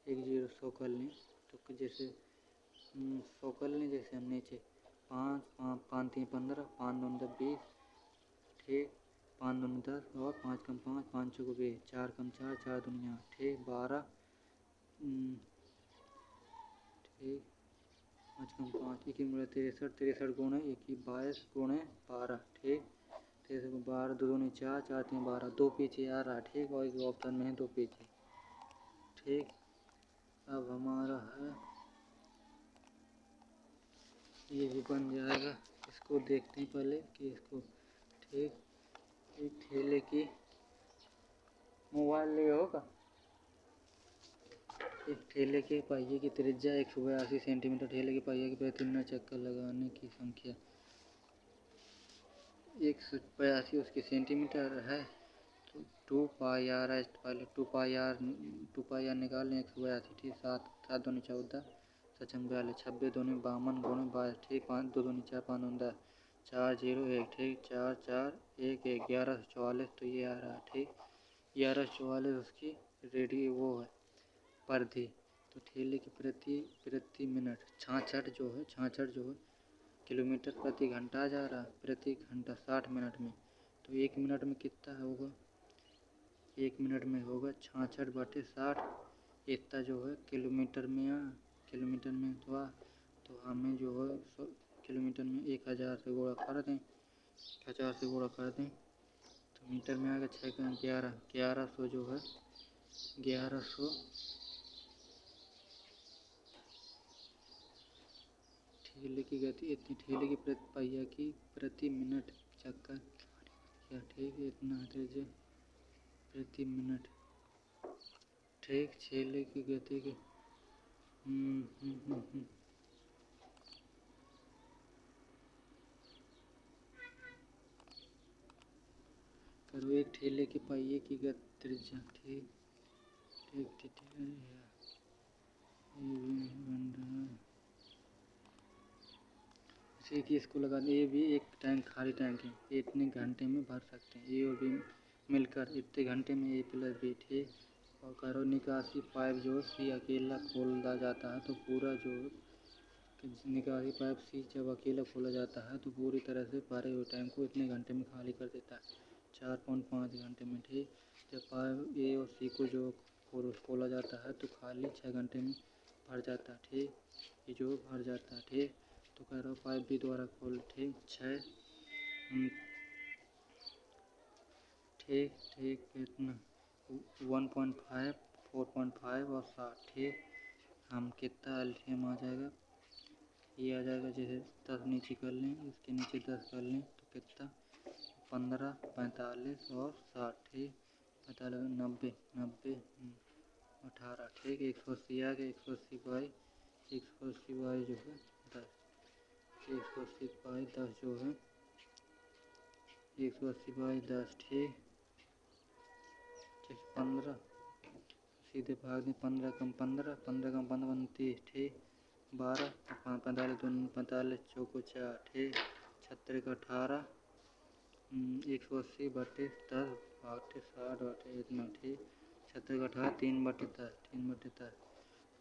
1 0 100 कर लें तो जैसे 100 कर लें जैसे हम नीचे 5 5 5 3 15 5 2 10 20 ठीक 5 2 10 और 5 कम 5 5 चौको 20 4 कम 4 4 2 8 ठीक 12 ठीक 5 कम 5 1 63 63 गुणे 1 22 गुणे 12 ठीक 12 2 दूनी 4 4 3 12 2 पीछे आ रहा ठीक और एक ऑप्शन में है 2 पीछे ठीक। अब हमारा है ये भी बन जाएगा। इसको देखते हैं पहले कि इसको ठीक एक ठेले की मोबाइल ले होगा एक ठेले के पहिए की त्रिज्या 182 सेंटीमीटर ठेले के पहिए के प्रति मिनट चक्कर लगाने की संख्या 182 उसकी सेंटीमीटर है। तो 2 पाई आर एच पहले 2 पाई आर निकाल लें 182 ठीक 7 7 दूनी 14 7 42 26 दूनी 52 गुणे 22 ठीक 5 2 दूनी 4 5 दूनी 10 4 0 1 ठीक 4 4 1 1 1144 तो ये आ रहा ठीक 1144 उसकी रेडी वो है परिधि। तो ठेले की प्रति मिनट 66 जो है किलोमीटर प्रति घंटा जा रहा प्रति घंटा 60 मिनट में। तो 1 मिनट में कितना होगा 1 मिनट में होगा 66/60 इतना जो है किलोमीटर में तो हमें जो है किलोमीटर में 1000 से गुणा कर दें 1000 से गुणा कर दें तो मीटर में आएगा 6 का 1100 जो है 1100 ठेले की गति इतनी ठेले की पहिया की प्रति मिनट चक्कर क्या ठीक इतना त्रिज्या प्रति मिनट ठीक ठेले की गति के करो एक ठेले के पहिए की गति त्रिज्या ठीक ठीक ठीक जैसे कि इसको लगा दें ये भी एक टैंक खाली टैंक है ये इतने घंटे में भर सकते हैं ये और भी मिलकर इतने घंटे में ए प्लस बी ठीक। और करो निकासी पाइप जो सी अकेला खोला जाता है तो पूरा जो निकासी पाइप सी जब अकेला खोला जाता है तो पूरी तरह से भरे हुए टैंक को इतने घंटे में खाली कर देता है 4.5 घंटे में ठीक। जब पाइप ए और सी को जो खोला जाता है तो खाली 6 घंटे में भर जाता है ठीक ये जो भर जाता है ठीक। तो कह रहा पाइप बी द्वारा खोल ठीक 6 ठीक ठीक कितना 1.5 4.5 और 7 ठीक। हम कितना एल्शियम आ जाएगा ये आ जाएगा जैसे 10 नीचे कर लें इसके नीचे 10 कर लें तो कितना 15 45 और 60 ठीक 45 90 90 18 ठीक 180 आ गया 180 बाई जो है 10 180 बाई 10 जो है 180 बाई 10 ठीक 15 सीधे भाग दें 15 कम 15 15 कम 15 29 ठीक 12 45 45 चौको 4 ठीक 36 का 18 180 बटे 10 बटे 60 बटे इतना ठीक 36 का 18 3/10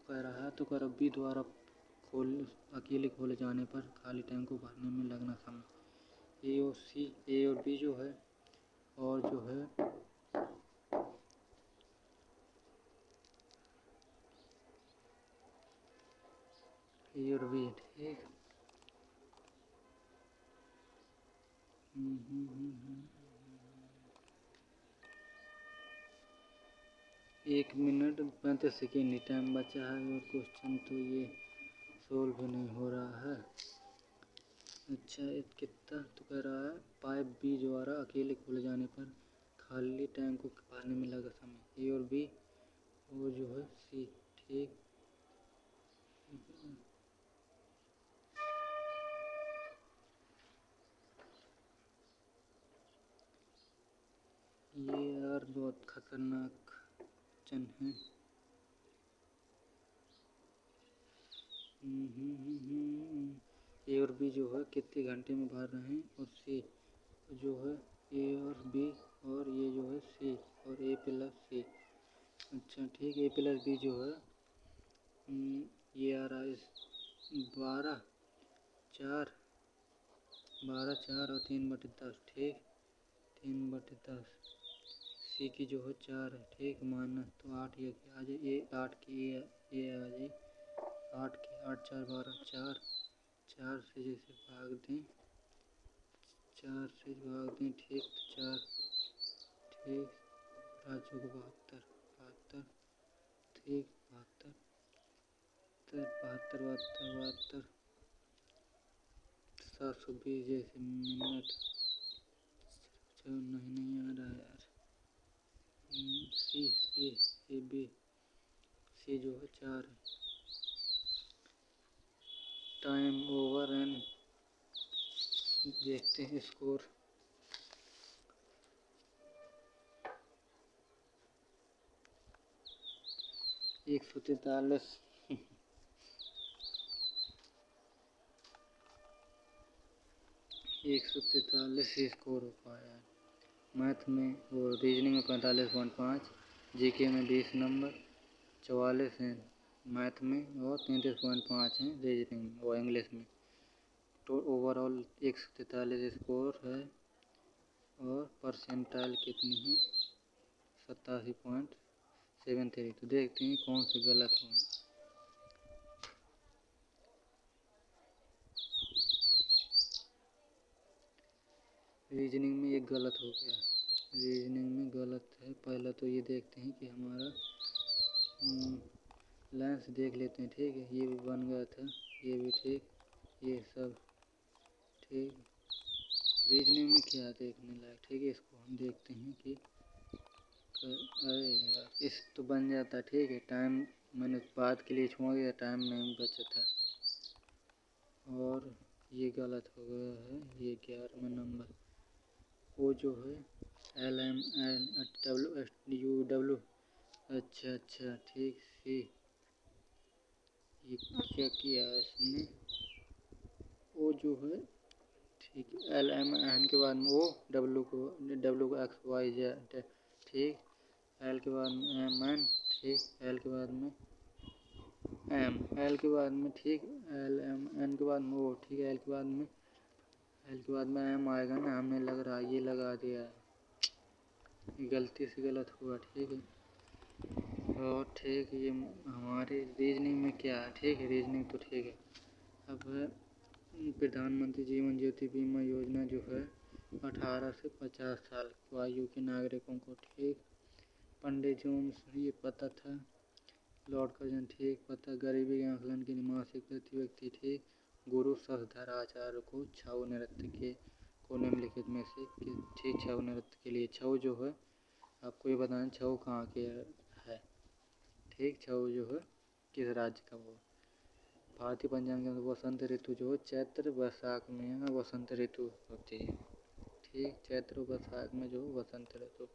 कह रहा है। तो कह रहा बी द्वारा अकेले खोले जाने पर खाली टैंक को भरने में लगना समय ए और बी जो है और जो है और भी ठीक। एक मिनट 35 सेकेंड ही टाइम बचा है और क्वेश्चन तो ये सोल्व नहीं हो रहा है। अच्छा कितना तो कह रहा है पाइप बी द्वारा अकेले खुल जाने पर खाली टैंक को पानी में लगा समय ए और बी और जो है सी। ठीक ये यार बहुत खतरनाक क्वेश्चन है। ए और बी जो है कितने घंटे में भर रहे हैं और सी जो है ए और बी और ये जो है सी और ए प्लस सी। अच्छा ठीक ए प्लस बी जो है ये आ रहा है 12 4 और 3/10 ठीक 3/10 सी की जो है 4 है ठीक माइनस तो 8 ये आ जाए ये 8 की ये आ जाए 8 की 8 4 12 4 से जैसे भाग दें 4 से भाग दें ठीक तो 4 ठीक 72 ठीक 72 720 जैसे मिनट नहीं आ रहा है यार। सी बी सी जो है 4 है। टाइम ओवर एंड देखते हैं स्कोर। 143 143 स्कोर हो पाया है। मैथ में वो रीजनिंग में 45.5, जीके में 20 नंबर, 44 हैं मैथ में और 33.5 हैं रीजनिंग में और इंग्लिश में। तो ओवरऑल 143 स्कोर है और परसेंटाइल कितनी है 87.73। तो देखते हैं कौन से गलत हुए। रीजनिंग में एक गलत हो गया, रीजनिंग में गलत है। पहला तो ये देखते हैं कि हमारा लेंस देख लेते हैं ठीक है ये भी बन गया था ये भी ठीक ये सब ठीक। रीजनिंग में क्या देखने लायक ठीक है इसको हम देखते हैं कि अरे यार इस तो बन जाता ठीक है टाइम मैंने बात के लिए छोड़ दिया टाइम नहीं बचा था और ये गलत हो गया है। ये 11वां नंबर वो जो है LMNWSU अच्छा ठीक सी ये क्या किया है इसने वो जो है ठीक LMN के बाद में वो W को XYZ ठीक L के बाद में MN ठीक L के बाद में L के बाद में ठीक LMN के बाद में वो ठीक L के बाद में M आएगा ना हमें लग रहा है ये लगा दिया है गलती से गलत हुआ ठीक है। और ठीक ये हमारे रीजनिंग में क्या है ठीक है रीजनिंग तो ठीक है। अब प्रधानमंत्री जीवन ज्योति बीमा योजना जो है 18 से 50 साल की आयु के नागरिकों को ठीक पंडित जोन्स ये पता था लॉर्ड कर्जन ठीक पता गरीबी के आंकलन के मासिक प्रति व्यक्ति ठीक गुरु शशधर आचार्य को छऊ नृत्य के को निम्नलिखित में से ठीक छऊ नृत्य के लिए छऊ जो है आपको ये बताना छऊ कहाँ के है ठीक छऊ जो है किस राज्य का वो भारतीय पंचांग के अंदर वसंत ऋतु जो है चैत्र वैशाख में वसंत ऋतु होती है ठीक चैत्र वैशाख में जो वसंत ऋतु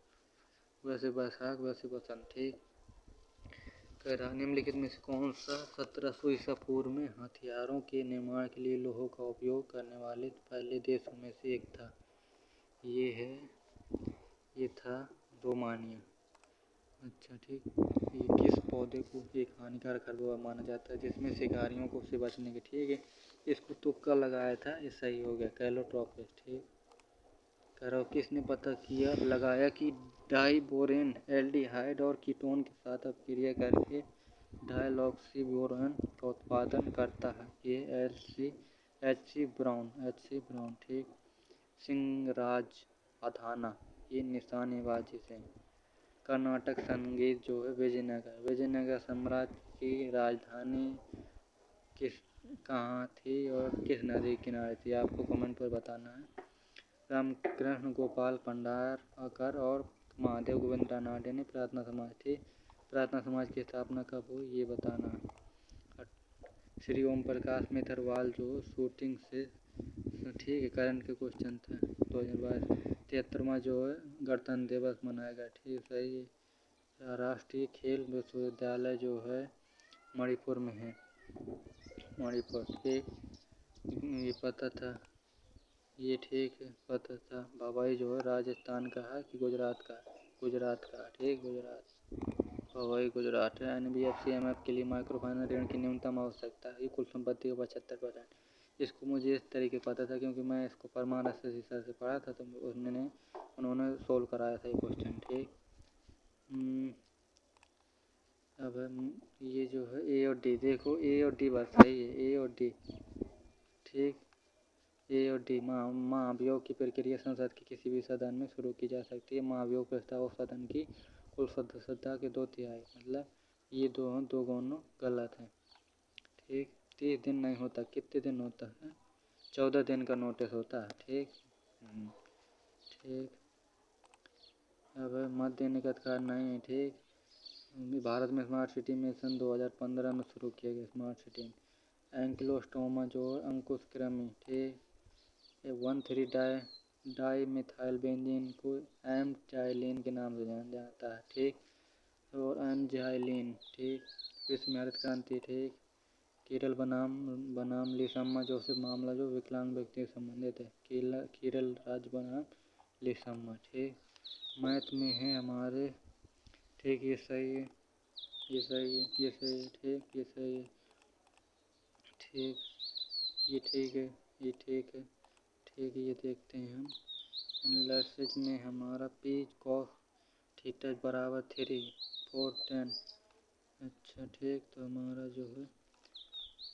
वैसे वैशाख वैसे वसंत ठीक। कह रहा निम्नलिखित में से कौन सा 1700 ईसा पूर्व में हथियारों के निर्माण के लिए लोहों का उपयोग करने वाले पहले देशों में से एक था। ये था रोमानिया। अच्छा ठीक ये किस पौधे को एक हानिकारक खरपतवार माना जाता है जिसमें शिकारियों को से बचने के ठीक है इसको तुक्का लगाया था ये सही हो गया कैलोट्रॉपिस ठीक करो किसने पता किया लगाया कि डाइबोरेन एल्डिहाइड और कीटोन के साथ अपक्रिया करके डायलॉक्सीबोरेन का उत्पादन करता है। ये एच सी ब्राउन ठीक। सिंगराज अधाना ये निशानेबाजी से। कर्नाटक संगीत जो है विजयनगर साम्राज्य की राजधानी कहाँ थी और किस नदी किनारे थी, आपको कमेंट पर बताना है। रामकृष्ण गोपाल भंडारकर और महादेव गोविंद रानडे ने प्रार्थना समाज की स्थापना कब हुई ये बताना है। श्री ओम प्रकाश मिथरवाल जो शूटिंग से ठीक है करंट के क्वेश्चन थे 2022। 73वां जो है गणतंत्र दिवस मनाया गया, ठीक सही है। राष्ट्रीय खेल विश्वविद्यालय जो है मणिपुर में है, मणिपुर ठीक, ये पता था, ये ठीक है पता था। भवाई जो है राजस्थान का है कि गुजरात का ठीक, गुजरात। भवाई गुजरात है। NBFC-MF के लिए माइक्रो फाइनेंस ऋण की न्यूनतम आवश्यकता है कुल संपत्ति का 75%। इसको मुझे इस तरीके पता था क्योंकि मैं इसको परमार सर से पढ़ा था, तो उन्होंने सोल्व कराया था ये क्वेश्चन ठीक। अब ये जो है ए और डी, देखो ए और डी बात सही है, ए और डी ठीक। ए और डी महाभियोग की प्रक्रिया संसद के किसी भी सदन में शुरू की जा सकती है। महाभियोग प्रस्ताव सदन की कुल सदस्यता के 2/3 मतलब ये दो दोनों गलत हैं ठीक। 30 दिन नहीं होता, कितने दिन होता है? 14 दिन का नोटिस होता है ठीक। ठीक। अब मध्य निगत कार्य नहीं है ठीक। भारत में स्मार्ट सिटी मिशन 2015 में शुरू किया गया स्मार्ट सिटी। एंकिलोस्टोमा जो है अंकुशक्रमी ठीक। 1,3 डाई बेंजीन को एम्पटाइलिन के नाम से जाना जाता है ठीक। और एंजाइलिन ठीक। विश्व में हरित क्रांति ठीक। केरल बनाम लिसम्मा जोसेफ मामला जो विकलांग व्यक्ति से संबंधित है। केरल राज्य बनाम लिसम्मा ठीक। मैथ में है हमारे ठीक, ये सही है, ये सही है, ये सही है ठीक, ये सही है ठीक, ये ठीक है, ये ठीक है ठीक। ये देखते हैं हम एनालिसिस में हमारा पी कॉस थीटा बराबर 3 4 10। अच्छा ठीक, तो हमारा जो है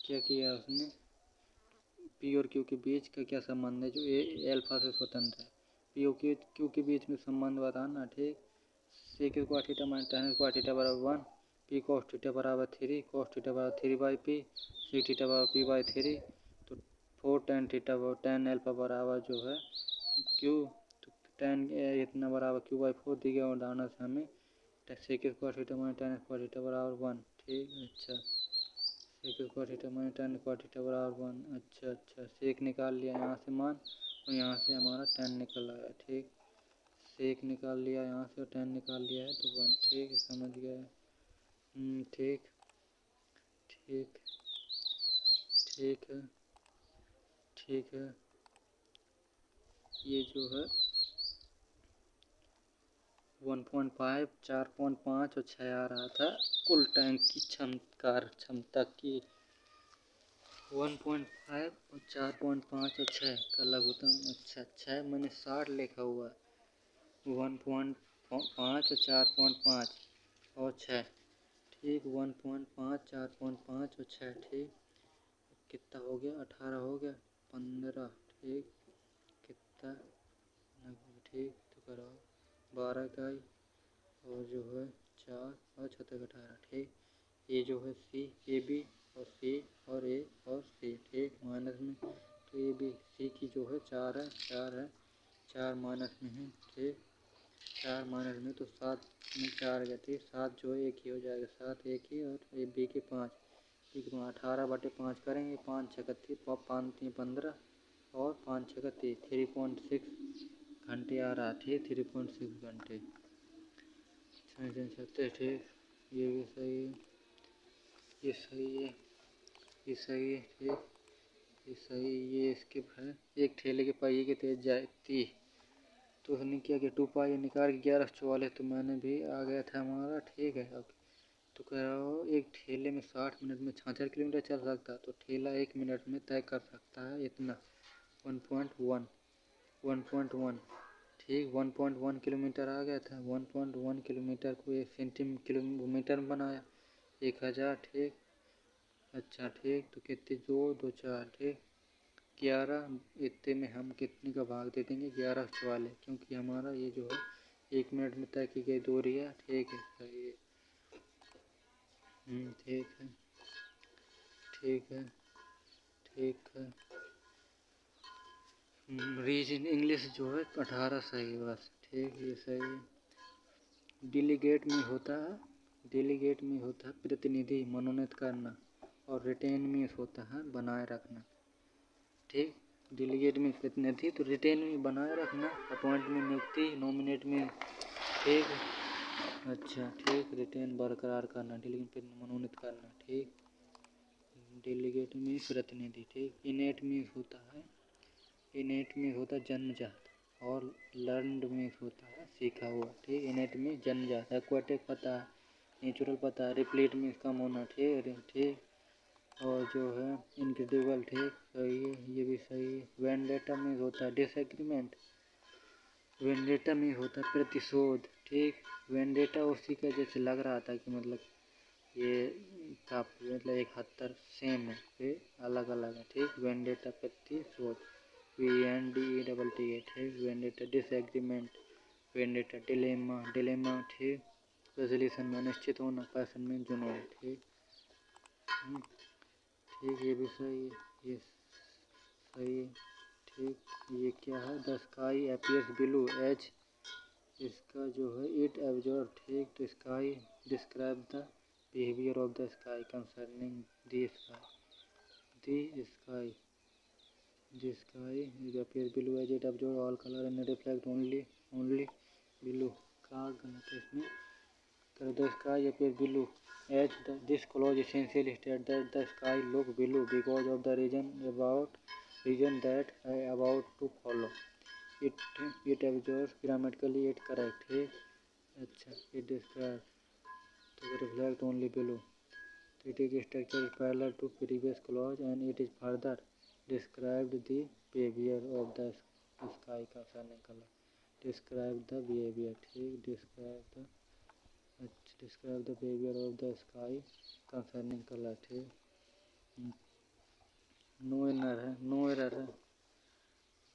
क्या किया उसने, पी और क्यू के बीच का क्या संबंध है जो ए अल्फा से स्वतंत्र है। पी और क्यू के बीच में संबंध बताना ठीक। Sec square theta minus tan square theta बराबर 1, पी कॉस थीटा बराबर 3, कॉस थीटा बराबर 3/p, सेक थीटा बराबर p/3। तो 4 tan अल्फा बराबर जो है क्यू, तो tan इतना बराबर q/4 दी गई उदाहरण से हमें sec square theta minus tan square theta बराबर 1 ठीक। अच्छा sec square theta minus tan square theta बराबर 1। अच्छा सेक निकाल लिया यहाँ से मान, और यहाँ से हमारा tan निकल आया ठीक। सेक निकाल लिया यहाँ से और tan निकाल लिया है तो 1 ठीक है, समझ गया है ठीक ठीक ठीक है ठीक है। ये जो है 1.5 4.5 और 6 आ रहा था कुल टैंक की क्षमता की। 1.5 और 4.5 और 6 का लघुत्तम। अच्छा 6 मैंने 60 लिखा हुआ है। 1.5 और 4.5 और 6 ठीक। 1.5 4.5 और 6 ठीक। कितना हो गया, 18 हो गया, 15 ठीक, कितना ठीक, तो कराओ 12 इकाई और जो है 4 और 6 18 ठीक। ये जो है सी ए बी और सी और ए और सी ठीक माइनस में, तो ए बी सी की जो है 4 है 4 माइनस में है ठीक। 4 माइनस में तो 7 में 4 गया ठीक। 7 जो है एक ही हो जाएगा, 7 एक ही, और ए बी के 5 ठीक है। 18/5 करेंगे, 5 6 5 3 15 और 5 6 3.6 घंटे आ रहा ठीक। 3.6 घंटे सकते ठीक। ये भी सही है, ये सही है, ये सही है ठीक, ये सही। ये स्किप है। एक ठेले के पहिए की तेज जाती तो उसने क्या किया 2 पाई निकाल के 1144, तो मैंने भी आ गया था हमारा ठीक है। अब तो कह रहा हो एक ठेले में 60 मिनट में 66 किलोमीटर चल सकता है, तो ठेला 1 मिनट में तय कर सकता है इतना 1.1 1.1 ठीक 1.1 किलोमीटर आ गया था। 1.1 किलोमीटर को 1 किलोमीटर में बनाया 1000। ठीक अच्छा ठीक, तो कितने 2 2 4 ठीक 11। इतने में हम कितने का भाग दे देंगे 11 वाले, क्योंकि हमारा ये जो है 1 मिनट में तय की गई दूरी है। ठीक है सही है। ठीक है ठीक है ठीक है। रीजन इंग्लिश जो है 18 सही है बस। ठीक ये सही है। डेलीगेट में होता है प्रतिनिधि मनोनीत करना, और रिटेन में होता है बनाए रखना। ठीक डेलीगेट में प्रतिनिधि, तो रिटेन में बनाए रखना, अपॉइंट में नियुक्ति, नॉमिनेट में ठीक अच्छा ठीक रिटेन बरकरार करना, डेलीगेट में मनोनीत करना। ठीक डेलीगेट में प्रतिनिधि। ठीक इनेट में होता है जन्मजात, और लर्नड में होता है सीखा हुआ। ठीक इनेट में जन्मजात। एक्वाटिक पता है, नेचुरल पता है, रिप्लीट में कम होना। ठीक और जो है इनक्रेडिबल। ठीक सही है, ये भी सही है। वेंडेटा में होता है डिसएग्रीमेंट, वेंडेटा में होता है प्रतिशोध। ठीक वेंडेटा उसी का जैसे लग रहा था कि मतलब ये काफी मतलब एक हद तक सेम है, फिर अलग अलग है। ठीक वेंडेटा प्रतिशोध VNDETT। ठीक वेंडेटा डिसएग्रीमेंट, वेंडेटा डिलेमा। ठीक रेजोल्यूशन में अनिश्चित होना, पैशन में जुनून। ठीक ठीक ये भी सही है, ये सही है। ठीक ये क्या है the sky appears blue as, इसका जो है इट एब्जॉर्ब। ठीक तो sky describe the behaviour of the sky concerning the sky the sky it appears blue as it absorbs all color and reflects only blue। क्या गलत है इसमें? The sky appears blue as this clause essentially states that the sky looks blue because of the reason that I about to follow। it absorbs grammatically it correct है। अच्छा it describes तो reflect only blue, it is structure is parallel to previous clause and it is further described the behavior of the sky concerning color। describe the behavior। ठीक describe the behavior of the sky concerning color। ठीक no error है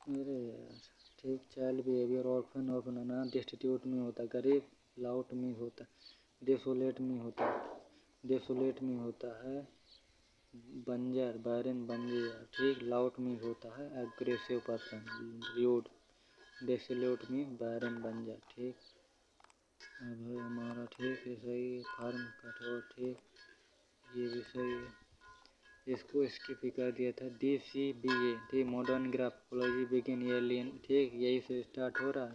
मेरे यार। ठीक child behaviour orphan अनाथ destitute में होता है गरीब, लाउट में होता है डेसोलेट में होता है बंजर बैरन बंजर। ठीक लाउट में होता है एग्रेसिव पर्सन र्यूड, डेसोलेट में बैरन बंजर। ठीक अब है हमारा ठीक है सही है फार्म कठोर। ठीक ये भी सही है, इसको स्किप ही कर दिया था। DCBA ठीक मॉडर्न ग्राफोलॉजी बिगिन एलियन। ठीक यही से स्टार्ट हो रहा है।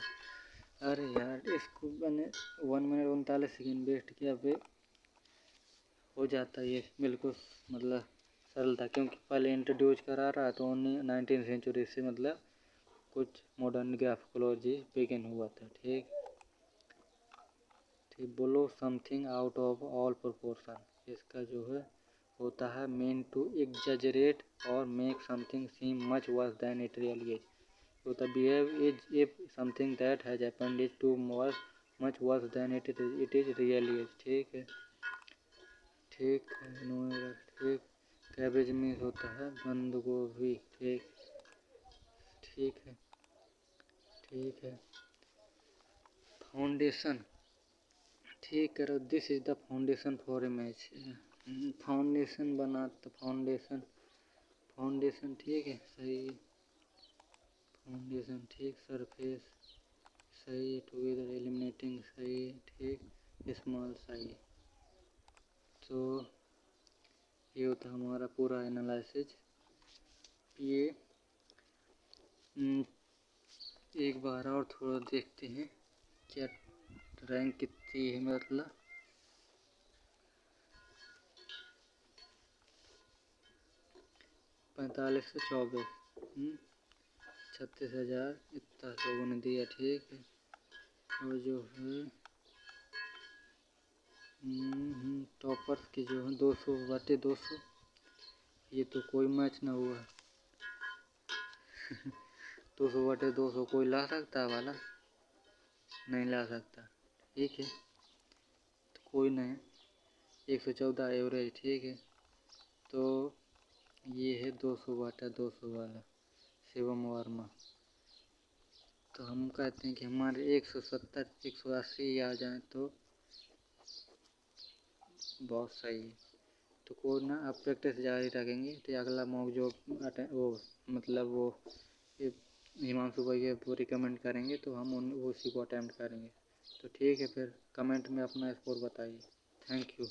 अरे यार इसको मैंने 1 मिनट 39 सेकेंड वेस्ट किया, पे हो जाता ये बिल्कुल मतलब सरल था, क्योंकि पहले इंट्रोड्यूस करा रहा है तो 19वीं सेंचुरी से मतलब कुछ मॉडर्न ग्राफोलॉजी बिगिन हुआ था। ठीक बोलो something out of all proportion, इसका जो है होता है मीन टू एग्जैजरेट और make something seem much worse than it really is. होता behave is if something that has happened is too much worse than it is really is. ठीक है ठीक ठीक कैबेज में होता है बंद गोभी। ठीक है फाउंडेशन। ठीक करो this is the foundation for image, foundation बना तो फाउंडेशन ठीक है सही है। फाउंडेशन ठीक सरफेस सही है, टुगेदर एलिमिनेटिंग सही है। ठीक स्मॉल सही है। तो ये होता हमारा पूरा एनालिसिस। ये एक बार और थोड़ा देखते हैं क्या रैंक कितनी है, मतलब 45 से 24 36,000 इतना लोगों ने दिया। ठीक है और जो है टॉपर्स के जो है 200/200, ये तो कोई मैच ना हुआ 200/200 कोई ला सकता है वाला। नहीं ला सकता। ठीक है, तो कोई नहीं, 114 एवरेज। ठीक है, तो ये है 200 वाटा 200 वाला शिवम वर्मा। तो हम कहते हैं कि हमारे 170 180 आ जाए तो बहुत सही है। तो कोई ना, अब प्रैक्टिस जारी रखेंगे। तो अगला मॉक जो वो मतलब वो हिमांशु भैया वो रिकमेंड करेंगे तो हम उसी को अटेम्प्ट करेंगे। तो ठीक है, फिर कमेंट में अपना स्कोर बताइए। Thank you.